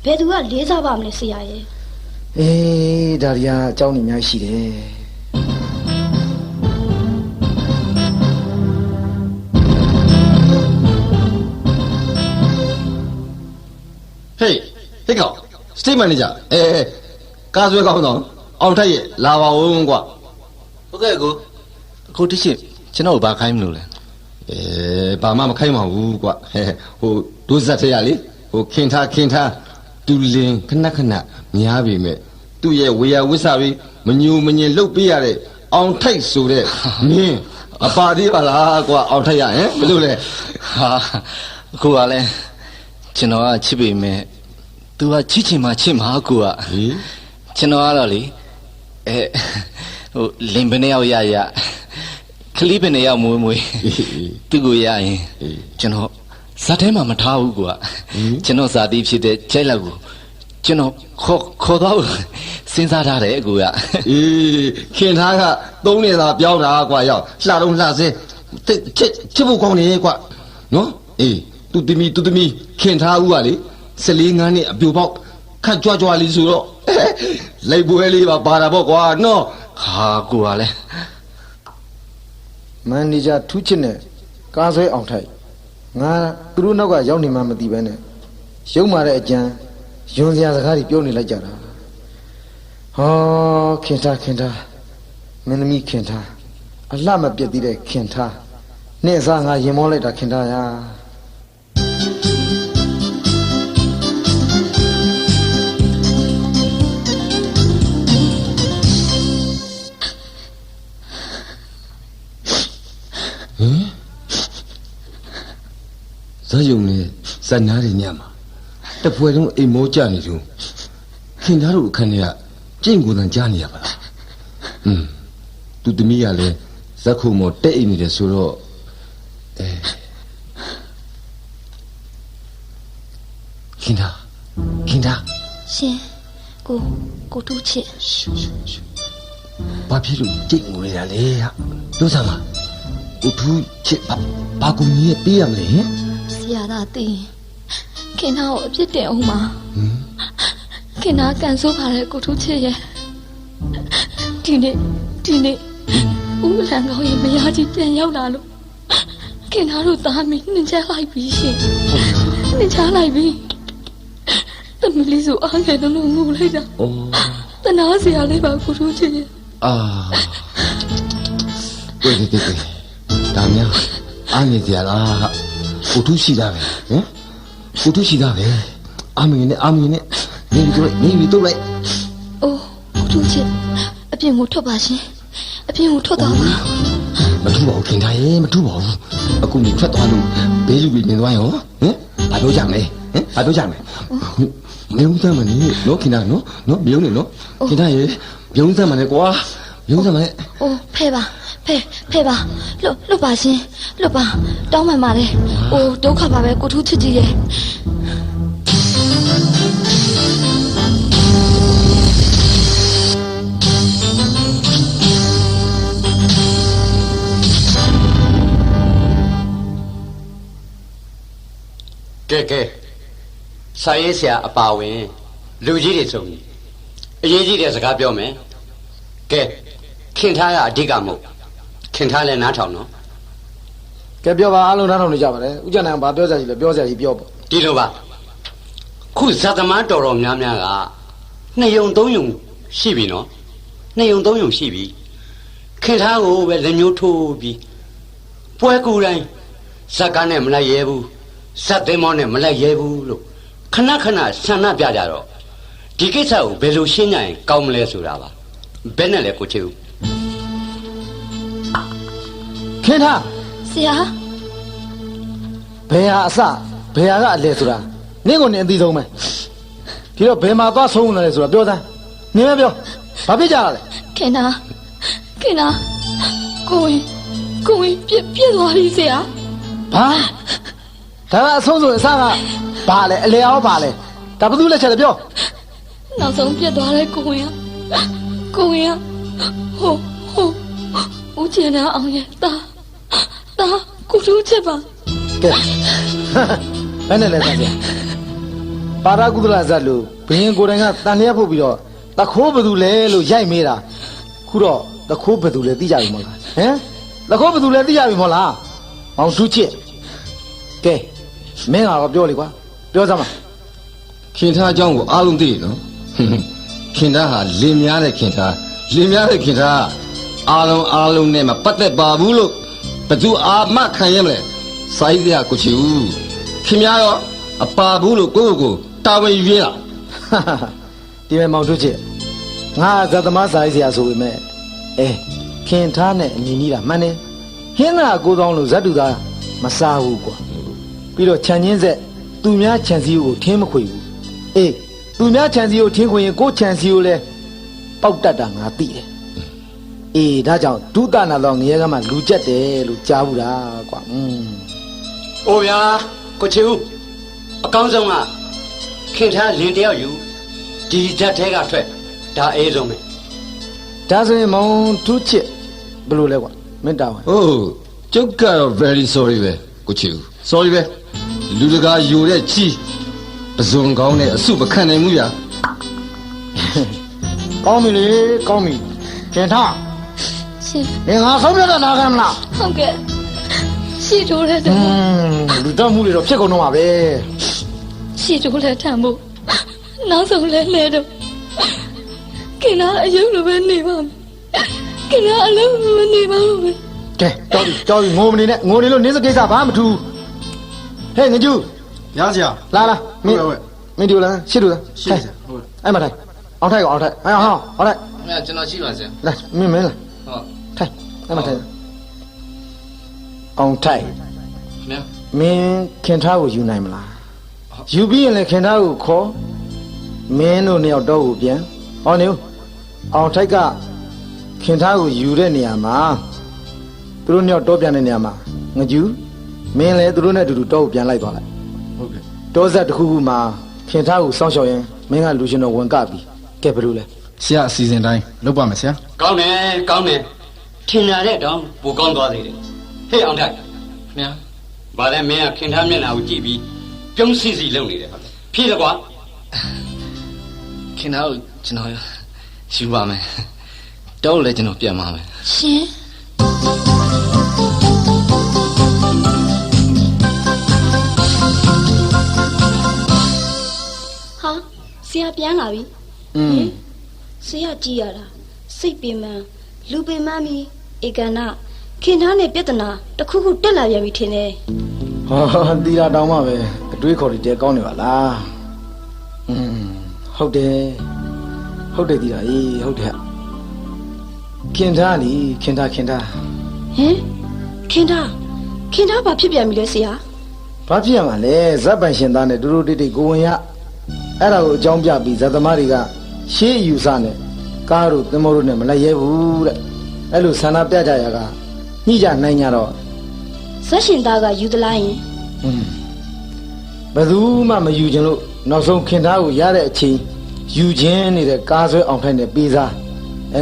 ဘယ်သူကလေးစားပါမလဲဆရာရဲ့ အေးဒါရီယာအကြောင်းကြီးအများကြီးရှိတယ် ဟေးကောင်စတိတ်မန်နေဂျာကားဆွဲကောင်းတော့အောင်ထက်ရဲ့လာပါဦးကွာ ဟုတ်ကဲ့ကိုအခုတိရှိကျွန်တော်ဘာခိုင်းမလို့လဲ ဘာမှမခိုင်းပါဘူးကွာဟိုဒုဇက်ထရလေဟိုခင်ထားသူလင်ခဏများပြီမဲ့သူ့ရဲ့ဝေယဝစ္စပြီးမညူမညင်လှုပ်ပေးရတဲ့အောင်ထိုက်ဆိုတဲ့မင်းအပါသေးပါလားကွာအောင်ထိုက်ရဟင်ဘယ်လိုလဲ ဟာအခုကလည်းကျွန်တော်ကချစ်ပေမဲ့ तू ကချစ်ချင်မှချစ်မှာကိုကကျွန်တော်ကတော့လေဟိုလင်ဘယ်နှစ်ယောက်ရခလီးဘယ်နှစ်ယောက်မွေးသူ့ကိုရရင်ကျွန်တော်ဇာတ်ထဲမှာမထားဘူးကိုကကျွန်တော်ဇာတိဖြစ်တဲ့ကျဲလက်ကိုကျွန်တော်ခေါ်တော့စဉ်းစားထားတယ်ကိုကခင်ထားကသုံးနေတာပြောင်းတာကွာရောက်လှတော့လှစင်းချစ်ဖို့ကောင်းနေကွာနော်သူတမီခင်ထားဦးကလေ14ငန်းနဲ့အပြိုပေါက်ခတ်ကြွလေးဆိုတော့လိုက်ပွဲလေးပါတာပေါ့ကွာနော် ဟာကိုကလည်း မန်နေဂျာထူးချစ်နဲ့ကားဆွဲအောင်ထိုက်ငါသူတို့နောက်ကရောက်နေမှမသိပဲနဲ့ရုံမာတဲ့အကြံယွန်စရာစကားတွေပြောနေလိုက်ကြတာဟောခင်ထားမင်းသမီးခင်ထားအလှမပြတ်သေးတဲ့ခင်ထားနေ့စားငါရင်မောလိုက်တာခင်ထားရာဇာယုံနဲ့ဇာနာတွေညမှာတပွဲလုံးအိမ်မောကြနေလို့ခင်သားတို့အခန်းထဲကကျင့်ကိုယ်တန်ကြားနေရပါလားသူတမီးကလည်းဇက်ခုမောတဲ့အိမ်နေတယ်ဆိုတော့ခင်သားရှင်ကိုတူးချစ်ဘာဖြစ်လို့ကျင့်ကိုရလဲဟာပြောစမ်းပါကိုတူးချစ်ဘာကူကြီးပေးရမလဲဆရာသာသိခင်သားကိုအပြစ်တင်အောင်ပါခင်သားကန်ဆိုးပါလေကိုထူးချစ်ရဲ့ဒီနေ့ဦးလန်ကောင်းရဲ့မယားကြီးပြန်ရောက်လာလို့ခင်သားတို့သားမီးနှင်ချလိုက်ပြီရှင်နှင်ချလိုက်ပြီတမီးလေးဆိုအားငယ်တော့ငိုလိုက်တာတနာစရာလေးပါကိုထူးချစ်ရဲ့တွေ့ဒါများအားငယ်စရာလားကိုထူးရှိတာပဲကိုထူးရှိတာပဲအာမင်းနဲ့နေပြီးတော့လိုက်အိုးကိုထူးချစ်အပြင်ကိုထွက်ပါရှင်အပြင်ကိုထွက်သွားပါမထူပါဘူးခင်ဗျာရေမထူပါဘူးအခုနေထွက်သွားလို့ဘေးလူတွေမြင်သွားရောဘာပြောကြမလဲဘာပြောကြမလဲမယုံစမ်းမနေနော်ခင်ဗျာနော်မယုံနေနော်ခင်ဗျာရေယုံစမ်းမနေကွာယုံစမ်းမနေအိုးဖဲပါလွတ်ပါရှင်လွတ်ပါတောင်းမှန်ပါလေအိုးဒုက္ခပါပဲကိုထူးချစ်ကြီးရဲ့ကဲ စာရေးဆရာအပါဝင်လူကြီးတွေဆိုရင်အရေးကြီးတဲ့စကားပြောမယ်ကဲခင်ထားရအဓိကမဟုတ်ခင်ထားလဲနားထောင်နော် ကဲပြောပါအားလုံးနားထောင်နေကြပါလေဥကြနိုင်ဘာပြောကြကြီးလဲပြောကြကြီးပြောပေါ့ ဒီလိုပါခုဇာသမားတော်တော်များများကနှစ်ယုံသုံးယုံရှိပြီနော်နှစ်ယုံသုံးယုံရှိပြီခင်ထားကိုပဲလက်မျိုးထိုးပြီးပွဲကူတိုင်းဇက်ကားနဲ့မလိုက်ရဲဘူးဇက်သင်းမောနဲ့မလိုက်ရဲဘူးလို့ခဏခဏဆန္ဒပြကြတော့ဒီကိစ္စကိုဘယ်လိုရှင်းကြရင်ကောင်းမလဲဆိုတာပါဘယ်နဲ့လဲကိုချေဦး ခင်ထား ဆရာ ဘယ်ဟာအစဘယ်ဟာကအလဲဆိုတာနင့်ကိုနင်အသိဆုံးပဲဒီတော့ဘယ်မှာသွားဆုံးနေလဲဆိုတာပြောစမ်းနင်ပဲပြောဘာဖြစ်ကြတာလဲ ခင်နာကိုဝင်ပြစ်သွားပြီဆရာ ဘာဒါကအဆုံးဆိုအစကဘာလဲအလဲအောင်ဘာလဲဒါဘာလို့လက်ချက်လဲပြော နောက်ဆုံးပြစ်သွားတဲ့ကိုဝင်ကဟိုဦးကျင်နာအောင်ရဲ့တာကိုလူချက်ပါ ကဲဘယ်နဲ့လဲဆရာပါရကုသလဇတ်လို့ဘင်းကိုယ်တိုင်ကတန်လျက်ဖို့ပြီးတော့တခိုးဘယ်သူလဲလို့ရိုက်မေးတာခုတော့တခိုးဘယ်သူလဲသိကြပြီမဟုတ်လားဟမ်တခိုးဘယ်သူလဲသိကြပြီမဟုတ်လားမောင်စုချစ်ကဲမင်းကတော့ပြောလေကွာပြောစမ်းပါ ခင်ထားအကြောင်းကိုအားလုံးသိတယ်နော်ခင်ထားဟာလင်များတဲ့ခင်ထားအားလုံးနဲ့မပတ်သက်ပါဘူးလို့ဘသူအာမခံရမလဲစာရေးဆရာကိုချီဦးခင်များရောအပါဘူးလို့ကိုယ့်ကိုယ်တာဝန်ယူရလား ဒီမဲ့မောင်တို့ချစ်ငါဇာသမားစာရေးဆရာဆိုပေမဲ့ခင်ထားနဲ့အမြင်ကြီးတာမှန်တယ်ဟင်းသာကိုသောင်းလို့ဇတ်တူသားမစားဘူးကွာပြီးတော့ခြံချင်းဆက်သူများခြံစည်းကိုထင်းမခွေဘူးသူများခြံစည်းကိုထင်းခွေရင်ကိုခြံစည်းကိုလည်းပေါက်တတ်တာငါသိတယ်ဒါကြောင့်ဒုသနာတော်ငရဲကမှလူကျက်တယ်လို့ကြားဘူးလားကွာအိုဗျာကိုချေဦးအကောင်းဆုံးကခင်ထားလင်တယောက်ယူဒီဓာတ်ထဲကထွက်ဒါအေးဆုံးပဲ ဒါဆိုရင်မောင်သူချစ်ဘယ်လိုလဲကွာမင်းတာဝင်ကျုပ်ကတော့ very sorry ပဲကိုချီဦး sorry ပဲလူတကာယူတဲ့ချီပဇွန်ကောင်းနဲ့အစုမခံနိုင်ဘူးဗျာ ကောင်းပြီလေကောင်းပြီခင်ထား ရှင် ငါဆုံးပြတာနာခံမလား ဟုတ်ကဲ့ရှိတိုးတဲ့ လူတော်မှုတွေတော့ဖြစ်ကုန်တော့မှာပဲ ရှိတိုးတဲ့ထံဖို့နောက်ဆုံးလဲလဲတော့ခင်ဗျာအယုံလိုပဲနေပါမယ်ခင်ဗျာအလုံးမနေပါဘူးပဲ ကဲတော်ပြီငိုမနေနဲ့ငိုနေလို့နင်းစကိစ္စဘာမှမထူးဟဲ့ငကျူရစရာ လာမင်းဒီလားရှစ်တူလားရှစ်ဟုတ်အဲ့မှာထိုင်အောင်ထိုင်အောင်ထိုင်အောင်ထိုင်ခင်ဗျာကျွန်တော်ရှိပါစေလာမင်းလာဟုတ်ထိုင်အဲ့မှာထိုင်အောင်ထိုင်ခင်ဗျာမင်းခင်ထားကိုယူနိုင်မလားယူပြီးရင်လည်းခင်ထားကိုခေါ်မင်းတို့နှစ်ယောက်တော့ကိုပြန်ဟောနေအောင်ထိုက်ကခင်ထားကိုယူတဲ့နေရာမှာသူတို့နှစ်ယောက်တော့ပြန်တဲ့နေရာမှာငကျူမင်းလည်းသူတို့နဲ့အတူတူတော့ကိုပြန်လိုက်သွားလိုက်ဟုတ်ကဲ့တောဆက်တစ်ခုခုမှာခင်ထားကိုစောင့်ရှောက်ရင်မင်းကလူရှင်တော်ဝင်ကပြီကဲဘယ်လိုလဲဆရာအစီအစဉ်တိုင်းလုပ်ပါမယ်ဆရာကောင်းတယ်ထင်ရတဲ့တောင်ပိုကောင်းသွားသေးတယ်ဟေးအောင်ထိုက်ခင်ဗျာဘာလဲမင်းကခင်ထားမျက်နှာကိုကြည့်ပြီးပြုံးစီလုပ်နေတယ်ဖြေးတယ်ကွာခင်ဗျာကိုကျွန်တော်ယူပါမယ်တော့လည်းကျွန်တော်ပြန်ပါမယ်ရှင်ဟာဆရာပြန်လာပြီဆရာကြည့်ရတာစိတ်ပင်ပန်းလူပင်ပန်းပြီးဧကနာခင်ထားနဲ့ပြဿနာတစ်ခုခုတက်လာပြန်ပြီထင်တယ်ဟောတီလာတောင်းမှပဲအတွေးခေါ်တွေတဲကောင်းနေပါလားဟုတ်တယ်တီလာဟုတ်တယ်ခင်ထားလीခင်ထားဟင်ခင်ထားဘာဖြစ်ပြန်ပြီလဲဆရာဘာဖြစ်ရမှာလဲဇက်ပန်ရှင်သားနဲ့တူတူတိတ်တိတ်ကိုဝင်ရအဲ့ဒါကိုအကြောင်းပြပြီးဇက်သမားတွေကရှေးယူဆနဲ့ကားတို့သင်္ဘောတို့နဲ့မလိုက်ရဲဘူးတဲ့အဲ့လိုဆန္ဒပြကြရကညှိကြနိုင်ကြတော့ဇက်ရှင်သားကယူသလားယင်ဘယ်သူမှမယူခြင်းလို့နောက်ဆုံးခင်သားကိုရတဲ့အချိန်ယူခြင်းနေတဲ့ကားဆွဲအောင်ထိုင်တဲ့ပေးစား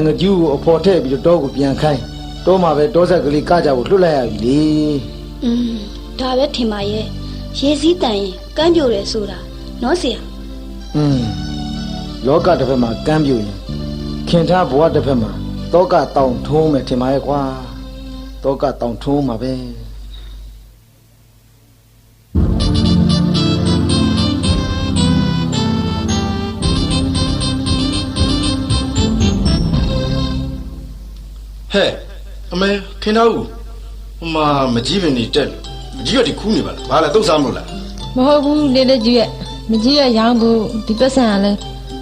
ငကျူးကိုအဖော်ထည့်ပြီးတော့ကိုပြန်ခိုင်းတော့မှပဲတောဆက်ကလေးကကြဖို့လွတ်လိုက်ရပြီလေဒါပဲထင်ပါရဲ့ရေစည်းတန်ရင်ကမ်းပြိုတယ်ဆိုတာ နော်ဆရာ လောကတစ်ဖက်မှာကမ်းပြူရင်ခင်ထားဘဝတစ်ဖက်မှာတောကတောင်ထုံးမယ်ထင်ပါရဲ့ကွာတောကတောင်ထုံးမှာပဲဟဲ့အမေခင်ဗျားဦးဟိုမှာမကြီးပင်နေတက်မကြီးကဒီခူးနေပါလားဘာလဲတုတ်စားမလို့လား မဟုတ်ဘူးလေးလေးကြီးရဲ့မကြီးရဲ့ရောင်းဖို့ဒီပတ်စံကလည်း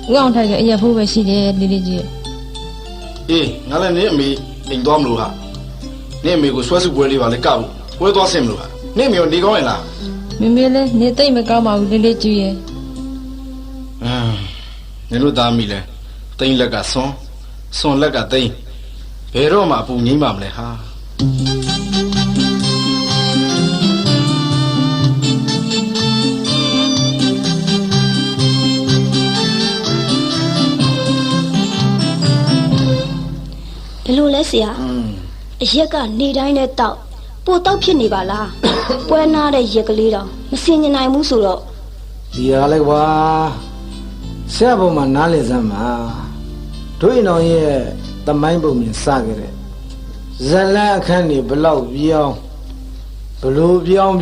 ဦးအောင်ထိုက်ကအရက်ဖို့ပဲရှိတယ်လေးလေးကြီးရဲ့ အေးငါလည်းနေအမေအိမ်သွားမလို့ဟာနေအမေကိုဆွဲစုပွဲလေးပါလေကောက်ပွဲသွားဆင်မလို့ဟာနေအမေကိုနေကောင်းရင်လား မမေလည်းနေသိမ့်မကောင်းပါဘူးလေးလေးကြီးရဲ့ နေလို့သားမိလဲတိမ့်လက်ကစွန်လက်ကတိမ့်ဘယ်တော့မှအပူငိမ့်ပါမလဲဟာ ဘယ်လိုလဲဆရာအရက်ကနေတိုင်းနဲ့တောက်ပိုတောက်ဖြစ်နေပါလားပွဲနာတဲ့ရက်ကလေးတော့မစင်ញနိုင်ဘူးဆိုတော့ ဒီရလဲကွာဆရာဘုံမှာနားလေစမ်းမှာတို့ရင်တော်ရဲ့သမိုင်းပုံမြင်စခဲ့တဲ့ဇလန်အခန်းနေဘလောက်ပြောင်းဘလို့ပြောင်း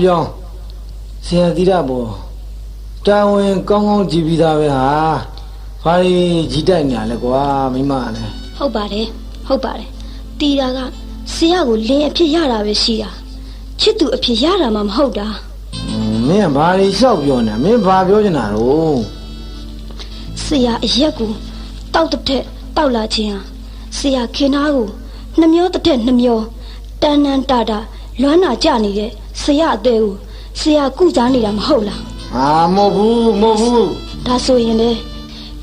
ဆရာသီရဘောတာဝန်ကောင်းကောင်းကြည့်ပြီးသားပဲဟာဘာကြီးတိုက်နေရလဲကွာမိမလည်း ဟုတ်ပါတယ်တီတာကဆရာကိုလင်းအဖြစ်ရတာပဲရှိတာချစ်သူအဖြစ်ရတာမှမဟုတ်တာ မင်းဘာလျှောက်ပြောနေမင်းဘာပြောနေတာတော့ ဆရာအရက်ကိုတောက်တဲ့တောက်လာခြင်းဟာဆရာခင်သားကိုနှမျောတဲ့နှမျောတန်တန်တာတာလွမ်းနာကြနေတဲ့ဆရာအသေးကိုဆရာကုစားနေတာမဟုတ်လား မဟုတ်ဘူး ဒါဆိုရင်လေ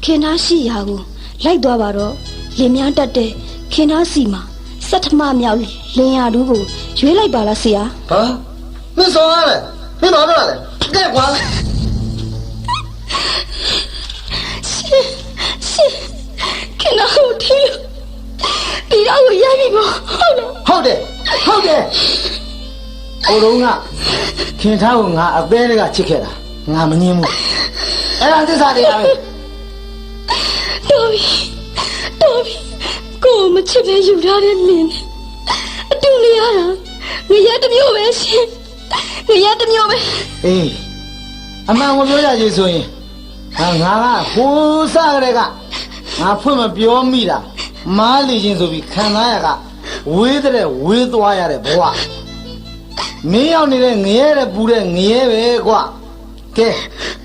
ခင်သားရှိရာကိုလိုက်သွားပါတော့လင်များတက်တဲ့ခင်သားစီမှာစက်ထမမြောက်လင်ရတူးကိုရွေးလိုက်ပါလားဆရာ ဟာမင်းစောရတယ်မင်းဘာပြောလဲကဲကွာ ရှင်ခင်သားကိုထီးလို့ဒီတော့ကိုရပြီမဟုတ်လား ဟုတ်တယ်ဟိုတုန်းကခင်ထားကိုငါအသေးလေးကချစ်ခဲ့တာငါမငင်းဘူးအဲ့ဒါသစ္စာတရားပဲ တော်ပြီကိုမချစ်ပဲယူထားတဲ့လင်းအတူနေရတာငရတစ်မျိုးပဲရှင်ငရတစ်မျိုးပဲ အေးအမှန်ကိုပြောရကြီးဆိုရင်ငါကဟိုးစားကြတဲ့ကငါဖွင့်မပြောမိတာမားလေခြင်းဆိုပြီးခံစားရကဝေးတဲ့ဝေးသွားရတဲ့ဘဝမင်းရောက်နေတဲ့ငရဲတဲ့ပူတဲ့ငရဲပဲကွာကဲ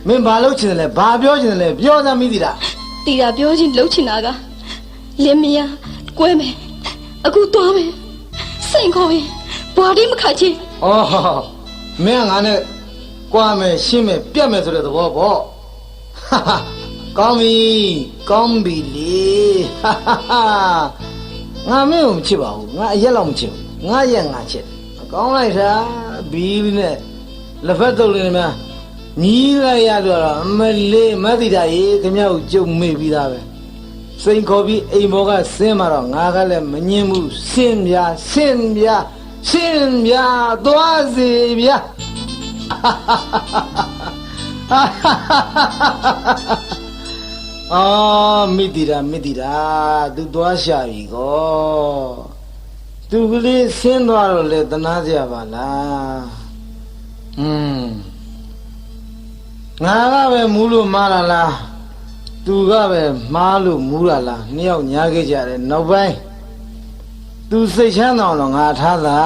မင်းဘာလုပ်ချင်တယ်လဲဘာပြောချင်တယ်လဲပြောစမ်းမိသေးလား တီတာပြောချင်းလှုပ်ချင်တာကလင်းမယားကွဲမယ်အခုသွားမယ်စိန်ခေါ်ရင်ဘာဒီမခတ်ချင် မင်းကငါနဲ့ကွာမယ်ရှင်းမယ်ပြတ်မယ်ဆိုတဲ့သဘောပေါ့ကောင်းပြီလေငါမင်းကိုမချစ်ပါဘူးငါအရက်လောက်မချစ်ဘူးငါရက်ငါချစ်ကောင်းလိုက်တာဘီးနဲ့လက်ဖက်တုပ်လေးနဲ့ညီးလိုက်ရတော့အမလေးမသိတာရေခင်ဗျားကိုကြုံမေ့ပြီးသားပဲစိန်ခေါ်ပြီးအိမ်ဘောကဆင်းมาတော့ငါကလည်းမငင်းဘူးဆင်းပြသွားစီဗျာမိတိတာသူသွားရှာပြီကောသူကလေးဆင်းသွားတော့လေတနာစရာပါလားငါကပဲမူးလို့မားလာလားသူကပဲမားလို့မူးလာလားနှစ်ယောက်ညားခဲ့ကြတယ်နောက်ပိုင်းသူစိတ်ချမ်းသာတော့ငါထားတာ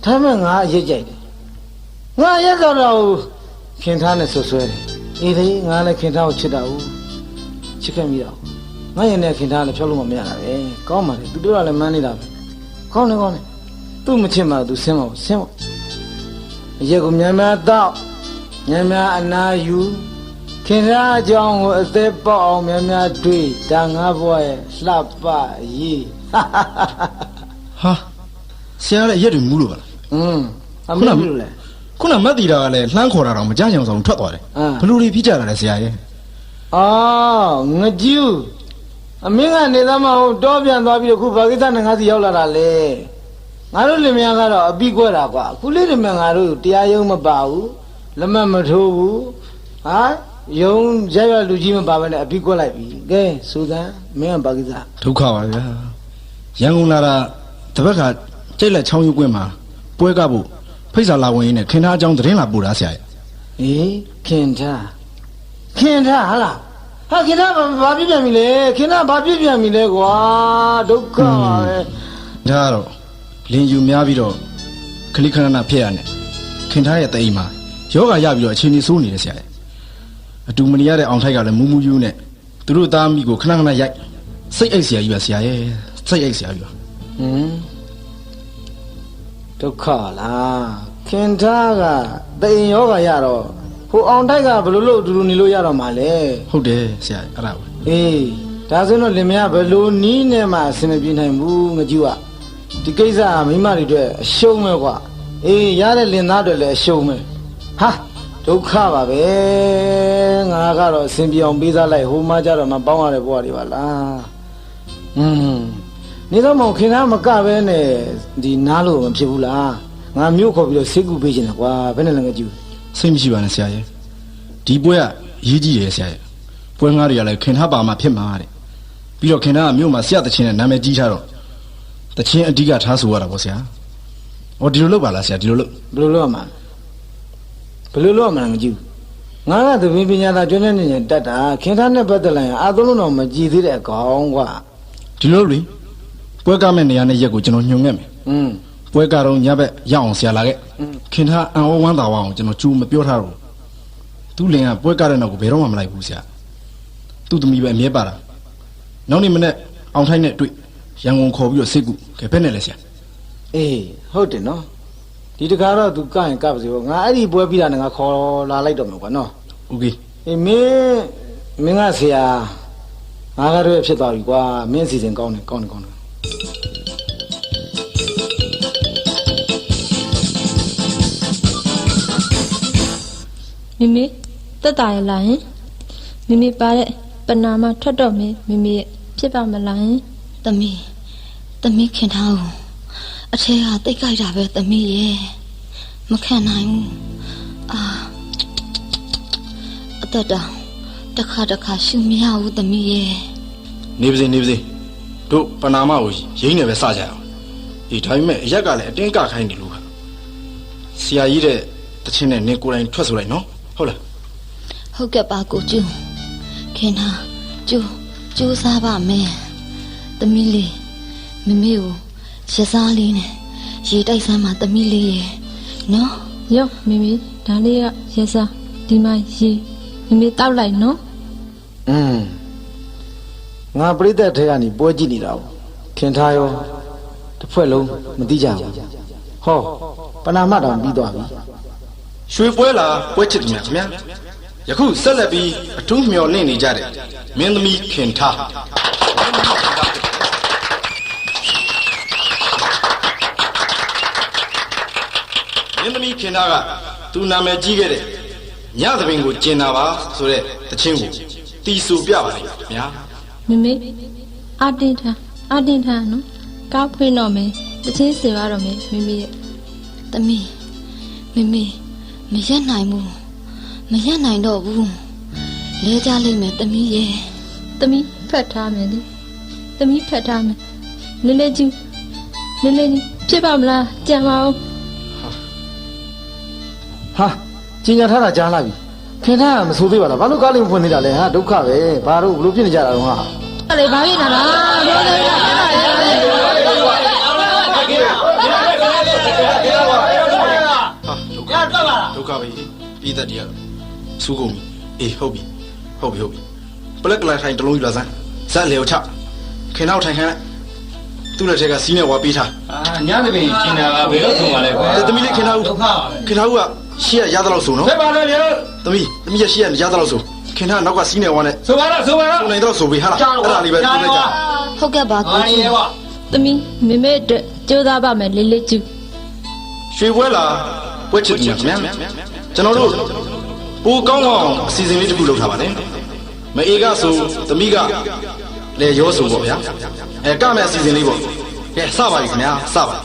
ဒါမဲ့ငါအရက်ကြိုက်တယ်ငါရက်တော့ခင်ထားနဲ့ဆွဆွဲတယ်အေးလေငါလည်းခင်ထားကိုချစ်တာဘူးချစ်ခဲ့မိတော့ငါရင်နဲ့ခင်ထားလည်းဖြောက်လို့မရတာပဲကောင်းပါလေသူတို့ကလည်းမန်းနေတာပဲကောင်းတယ်သူ့မချစ်မှသူဆင်းပါအရက်ကိုများတော့များအနာယူခင်ဗျားအကြောင်းကိုအသက်ပေါက်အောင်များတွေ့ဒါငါဘွားရဲ့လှပရေးဟာဆရာလည်းရက်တွေမူးလို့ပါလားအမေလို့လဲခုနမတ်တီတာကလည်းလှမ်းခေါ်တာတော့မကြမ်းကြအောင်ထွက်သွားတယ်ဘလူတွေဖိကြတာလဲဆရာရဲ့ငကြူးအမင်းကနေသားမဟုတ်တောပြန်သွားပြီးတော့ခုဘာကိစ္စနဲ့ငါစီရောက်လာတာလေငါတို့လင်မယားကတော့အပြီးကွက်တာကွာအခုလေးလင်မယားငါတို့တရားရုံးမပါဘူးလက်မမထိုးဘူး ဟာယုံရရလူကြီးမပါဘဲနဲ့အပြီးကွက်လိုက်ပြီကဲစူဇန်မင်းကပါကိစ္စ ဒုက္ခပါဗျာရန်ကုန်လာတာတပတ်ကကြိတ်လက်ချောင်းရုပ်ကွင်းမှာပွဲကဖို့ဖိတ်စာလာဝင်ရင်းနဲ့ခင်သားအကြောင်းသတင်းလာပို့တာဆရာရဲ့ ဟေးခင်ထားဟာလားဟာခင်ထားဘာပြပြန်ပြီလဲခင်ထားဘာပြပြန်ပြီလဲကွာဒုက္ခပါပဲ ဒါကတော့လင်ယူများပြီးတော့ခလိခဏနာဖြစ်ရနဲ့ခင်သားရဲ့တအိမ်မှာယောဂရပြီးတော့အချိန်ကြီးဆိုးနေတယ်ဆရာရဲ့အတူမနေရတဲ့အောင်ထိုက်ကလည်းမူးမူးယူနဲ့သူတို့သားမိကိုခဏခဏရိုက်စိတ်အိတ်ဆရာကြီးပါဆရာရဲ့စိတ်အိတ်ဆရာကြီးပါဒုက္ခလားခင်ထားကတအိမ်ယောဂရတော့ဟိုအောင်တိုက်ကဘယ်လိုလုပ်အတူတူနေလို့ရတော့မှာလဲ ဟုတ်တယ်ဆရာအဲ့ဒါပဲ အေးဒါဆိုတော့လင်မယားဘယ်လိုနီးနဲ့မှအဆင်မပြေနိုင်ဘူးငကြည့်ကဒီကိစ္စကမိမတွေအတွက်အရှုံးပဲကွာအေးရတဲ့လင်သားတွေလည်းအရှုံးပဲဟာဒုက္ခပါပဲငါကတော့အဆင်ပြေအောင်ပေးစားလိုက်ဟိုမှကြတော့မပေါင်းရတဲ့ဘဝတွေပါလားနေတော့မောင်ခင်ဗျားမကပဲနဲ့ဒီနားလို့မဖြစ်ဘူးလားငါမျိုးခေါ်ပြီးတော့စိတ်ကူပေးချင်တယ်ကွာဘယ်နဲ့လဲငကြည့်စိတ်မရှိပါနဲ့ဆရာရဲ့ဒီပွဲကရေးကြည့်တယ်ဆရာရဲ့ပွဲငါးတွေကလည်းခင်ထားပါမှဖြစ်မှာတဲ့ပြီးတော့ခင်ထားကမြို့မှာဆရာတချင်းနဲ့နာမည်ကြီးထားတော့တချင်းအဓိကထားဆိုရတာပေါ့ဆရာဟောဒီလိုလုပ်ပါလားဆရာဒီလိုလုပ်ဘယ်လိုလုပ်ရမှာငကြည့်ငါကသဘင်ပညာသာကျွမ်းနေတတ်တာခင်ထားနဲ့ပတ်သက်လိုက်ရင်အာသုံးလုံးတော့မကြည်သေးတဲ့အကောင်ကွာဒီလိုလေပွဲကမဲ့နေရာနဲ့ရက်ကိုကျွန်တော်ညွှန်ခဲ့မယ်ပွဲကတော့ညဘက်ရအောင်ဆရာလာခဲ့ခင်ထားအံဩဝမ်းသာဝအောင်ကျွန်တော်ကြိုးမပြောထားတော့သူ့လင်ကပွဲကတဲ့နောက်ကိုဘယ်တော့မှမလိုက်ဘူးဆရာသူ့သမီးပဲအမြဲပါတာနောက်နေ့မနေ့အောင်ထိုင်းနဲ့တွေ့ရန်ကုန်ခေါ်ပြီးတော့စိတ်ကူကဲဘယ်နဲ့လဲဆရာအေးဟုတ်တယ်နော်ဒီတခါတော့သူကရင်ကပ်ပါစေငါအဲ့ဒီပွဲပြီးတာနဲ့ငါခေါ်လာလိုက်တော့မှာကွာနော်โอเคအေးမင်းကဆရာငါကတော့ဖြစ်သွားပြီကွာမင်းအစီအစဉ်ကောင်းတယ်မိမိတက်တာရလားယင်မိမိပါတဲ့ပနာမထွက်တော့မေမိမိရဲ့ဖြစ်ပါမလားယင်သမီးခင်ထားဦးအထဲကတိတ်ကြိုက်တာပဲသမီးရဲ့မခံနိုင်ဘူးအသက်တောင်တစ်ခါရှူမရဘူးသမီးရဲ့နေပါစေတို့ပနာမကိုရင်းနေပဲစကြအောင်ဒီဒါပေမဲ့အရက်ကလည်းအတင်းကခိုင်းနေလို့ဆရာကြီးတဲ့တချင်းနဲ့နေကိုယ်တိုင်ထွက်ဆိုလိုက်နော်ဟုတ်လားဟုတ်ကဲ့ပါကိုကျူခင်ထားကျူးစားပါမယ်သမီးလေးမမေကိုရစားလေးနဲ့ရေတိုက်ဆမ်းမှာသမီးလေးရဲ့နော်ရောမမေဒါလေးကရစားဒီမှာရေမမေတောက်လိုက်နော်ငါပြိတ္တထဲကနေပွဲကြည့်နေတာကိုခင်ထားရောတစ်ဖွဲ့လုံးမသိကြဘူးဟောပနာမတောင်ပြီးသွားပြီရွှေပွဲလားပွဲချစ်တယ်ခင်ဗျာယခုဆက်လက်ပြီးအထူးမျှော်လင့်နေကြတယ်မင်းသမီးခင်ထားမင်းသမီးခင်သားကသူနာမည်ကြီးခဲ့တဲ့ညသဘင်ကိုကျင်တာပါဆိုတဲ့တခြင်းကိုတီးဆူပြပါလိမ့်ခင်ဗျာမမေအာတင်ထားနော်ကောက်ဖွင့်တော့မယ်တခြင်းစေပါတော့မယ်မမေရဲ့သမီးမရက်နိုင်ဘူးမရက်နိုင်တော့ဘူးလဲကြလိမ့်မယ်သမီးရဲ့သမီးဖတ်ထားမယ်လေသမီးဖတ်ထားမယ်လေးလေးကြီးဖြစ်ပါမလားကြံပါဦးဟာကျင်ညာထားတာကြားလာပြီခင်ထားမဆိုးသေးပါလားဘာလို့ကားလေးမဖွင့်သေးတာလဲဟာဒုက္ခပဲဘာလို့ဘလို့ဖြစ်နေကြတာတော့ဟာအဲ့လေဘာဖြစ်နေတာလဲဒုက္ခပဲပြည်သက်တရားစူးကုန်ပြီအေးဟုတ်ပြီပလက်ကလာထိုင်တလုံးယူလာစမ်းဇက်လေကိုချခင်နောက်ထိုင်ခိုင်းလိုက်သူ့လက်ထက်ကစီးနဲ့ဝါပေးထားညသဘင်ခင်တာကဘယ်တော့ဆုံးပါလဲကွာသမီးလေးခင်ထားဦးခင်ထားဦးကရှေ့ရရသလောက်ဆိုနော်ဆက်ပါလေဗျာသမီးရရှေ့ရရသလောက်ဆိုခင်ထားနောက်ကစီးနဲ့ဝါနဲ့ဆိုပါလားဆိုနိုင်တော့ဆိုပေးဟာလားအဲ့ဒါလေးပဲပြောလိုက်ကြဟုတ်ကဲ့ပါကိုကြီးသမီးမမေအတွက်ကြိုးစားပါမယ်လေးလေးကျူရွှေပွဲလားပွဲချစ်တယ်ခင်ဗျာကျွန်တော်တို့ပိုကောင်းအောင်အစီအစဉ်လေးတစ်ခုလုပ်ထားပါတယ်မအေကဆိုသမီးကလေရောဆိုပေါ့ဗျာကမဲ့အစီအစဉ်လေးပေါ့ကဲစပါပြီခင်ဗျာစပါ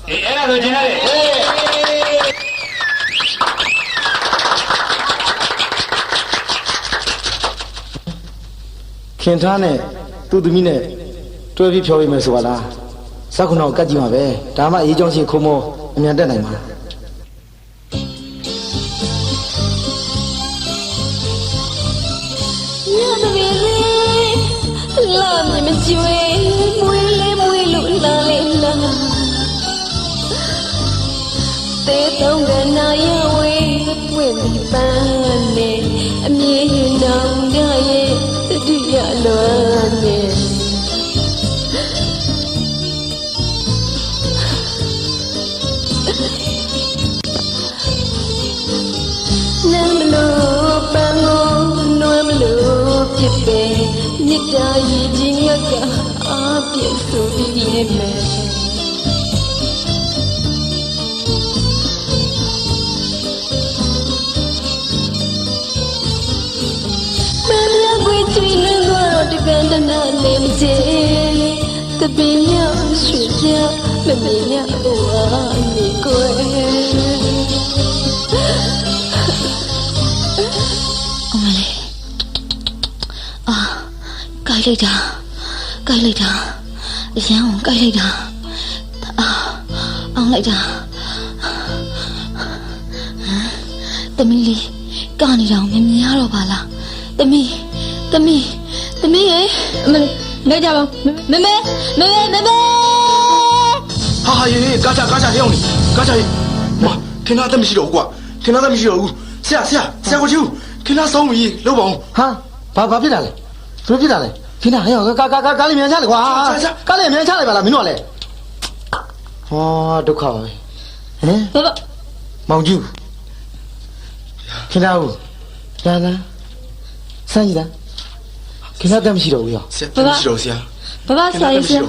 အေးအဲ့ဒါဆိုကျင်ရတယ်ဟေး ခင်ထားနဲ့သူ့သမီးနဲ့တွဲပြီးဖြောပေးမယ်ဆိုပါလားစက်ခုနောက်ကတ်ကြည့်မှာပဲဒါမှအေးချောင်းချင်းခုံမောအမြန်တက်နိုင်မှာညသမီးလေးလာမမကျွေးမွေးလေးမွေးလို့လာလေလာတေတုံးကနာရဝေးဝင့်ပြီးပန်းနေအမြေနောင်ရရဲ့တတိယလွမ်းနေနမ်းမလို့ပန်းကိုနွမ်းမလို့ဖြစ်ပေမြစ်တာရည်ကြီးငတ်ကအပြည့်ဆိုပြီးရဲ့မယ်ကျွေးနေတော့တကန်တနာနေမချေတပင်းရရွှေပြမမေရဘဝနေကိုယ်အမလေးကိုက်လိုက်တာအရန်ကိုက်လိုက်တာအောင်လိုက်တာသမီးလေးကနေတော့မမြင်ရတော့ပါလားသမီးရေလဲကြပါမမေဟာရေကာချဟဲ့အောင်ကာချရေမခင်ဗျားအသက်မရှိတော့ဘူးကွာခင်ဗျားအသက်မရှိတော့ဘူးဆရာကိုချူခင်ဗျားဆုံးပြီလို့ပါအောင်ဘာဖြစ်တာလဲသူဖြစ်တာလဲခင်ဗျားဟဲ့ကားလေးမြန်ချလိုက်ကွာကားလေးမြန်ချလိုက်ပါလားမင်းတို့ကလည်းဟောဒုက္ခပါပဲဟမ်မောင်ကျူခင်ဗျားဦးလာစမ်းကြည့်တာခင်ဗျားတက်မရှိတော့ဘူးရောဆရာတက်မရှိတော့ဆရာဘဘဆရာကြီးဆရာ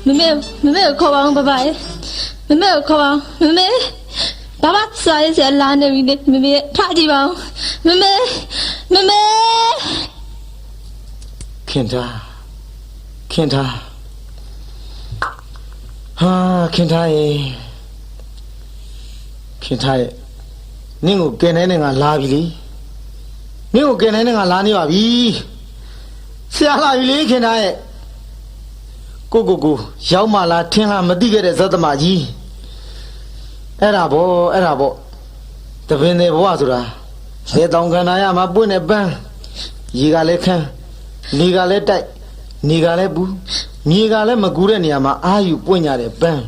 မမေကိုခေါ်ပါအောင်ဘဘရေမမေကိုခေါ်ပါအောင်မမေဘဘဆရာကြီးဆရာလာနေပြီလေမမေထားကြည့်ပါအောင်မမေခင်ထားဟာခင်ထားရဲ့နင့်ကိုကဲနေငါလာပြီလေနင့်ကိုကဲနေငါလာနေပါပြီဆရာလာပြီလေခင်ထားရဲ့ကိုရောက်မှလားထင်လားမသိခဲ့တဲ့ဇတ်သမကြီးအဲ့ဒါပေါ့တပင်တွေဘဝဆိုတာလေတောင်ခန္ဓာရမှာပွင့်နေပန်းရေကလည်းခမ်းနေကလည်းတိုက်နေကလည်းပူမြေကလည်းမကူတဲ့နေရာမှာအာယူပွင့်ကြတဲ့ပန်း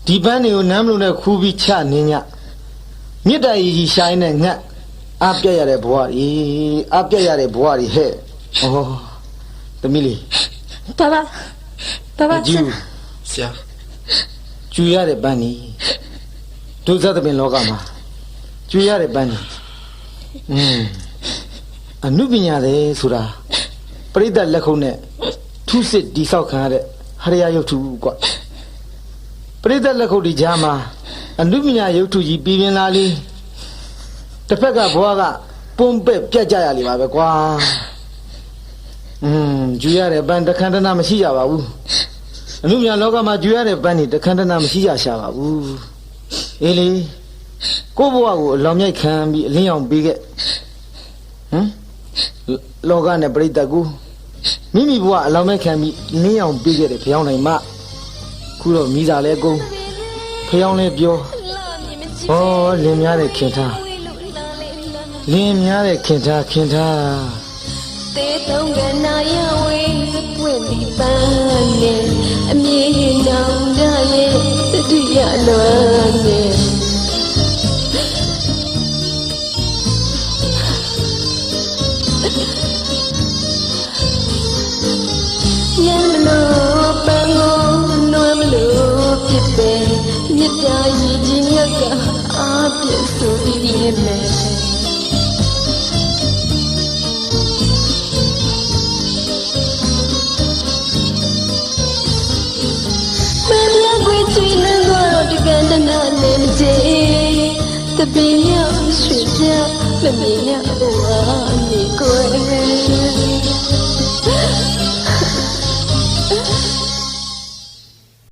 ဒီပန်းတွေကိုနမ်းမလို့နဲ့ခူးပြီးချနေညမြစ်တိုင်ကြီးရှိုင်းနဲ့ငတ်အပြတ်ရတဲ့ဘဝကြီးဟဲ့သမီးလေး爸爸ကျူဆရာကျူရတဲ့ပန်းကြီးဒုစသပင်လောကမှာကျူရတဲ့ပန်းကြီးအနုပညာတွေဆိုတာပရိသတ်လက်ခုပ်နဲ့ထုစစ်တိဆောက်ခံရတဲ့ဟရိယယုတ်ထုကွပရိသတ်လက်ခုပ်ဒီကြားမှာအနုပညာယုတ်ထုကြီးပြည်ပြင်းလာလေတစ်ဖက်ကဘဝကပုံပဲ့ပြတ်ကြရလိမ့်ပါပဲကွာကျူရတဲ့ပန်းတခန္ဓနာမရှိကြပါဘူးအနုပညာလောကမှာကျူရတဲ့ပန်းนี่တခန္ဓနာမရှိကြရှာပါဘူးအေးလေကိုယ့်ဘဝကိုအလောင်မြိုက်ခံပြီးအလင်းရောင်ပေးခဲ့လောကနဲ့ပြိတ္တကူမိမိဘဝအလောင်မြိုက်ခံပြီးလင်းရောင်ပေးခဲ့တဲ့ဖျောင်းနိုင်မှခုတော့မိသားလဲကုန်ဖျောင်းလဲပြောလင်းများတဲ့ခင်ထားတေတုံးကနာရဝေးဝင့်ပြီးပန်းနေအမြေနောင်ရရဲ့တတိယလွမ်းနေညမလို့ပန်းကိုနွမ်းမလို့ဖြစ်ပေမြစ်တာရည်ကြီးငတ်ကအပြည့်ဆိုပြီးရဲ့မယ်ကျွေးနေတော့တကန်တနာနေမချေတပင်းရရွှေပြမမေရဘဝနေကိုယ်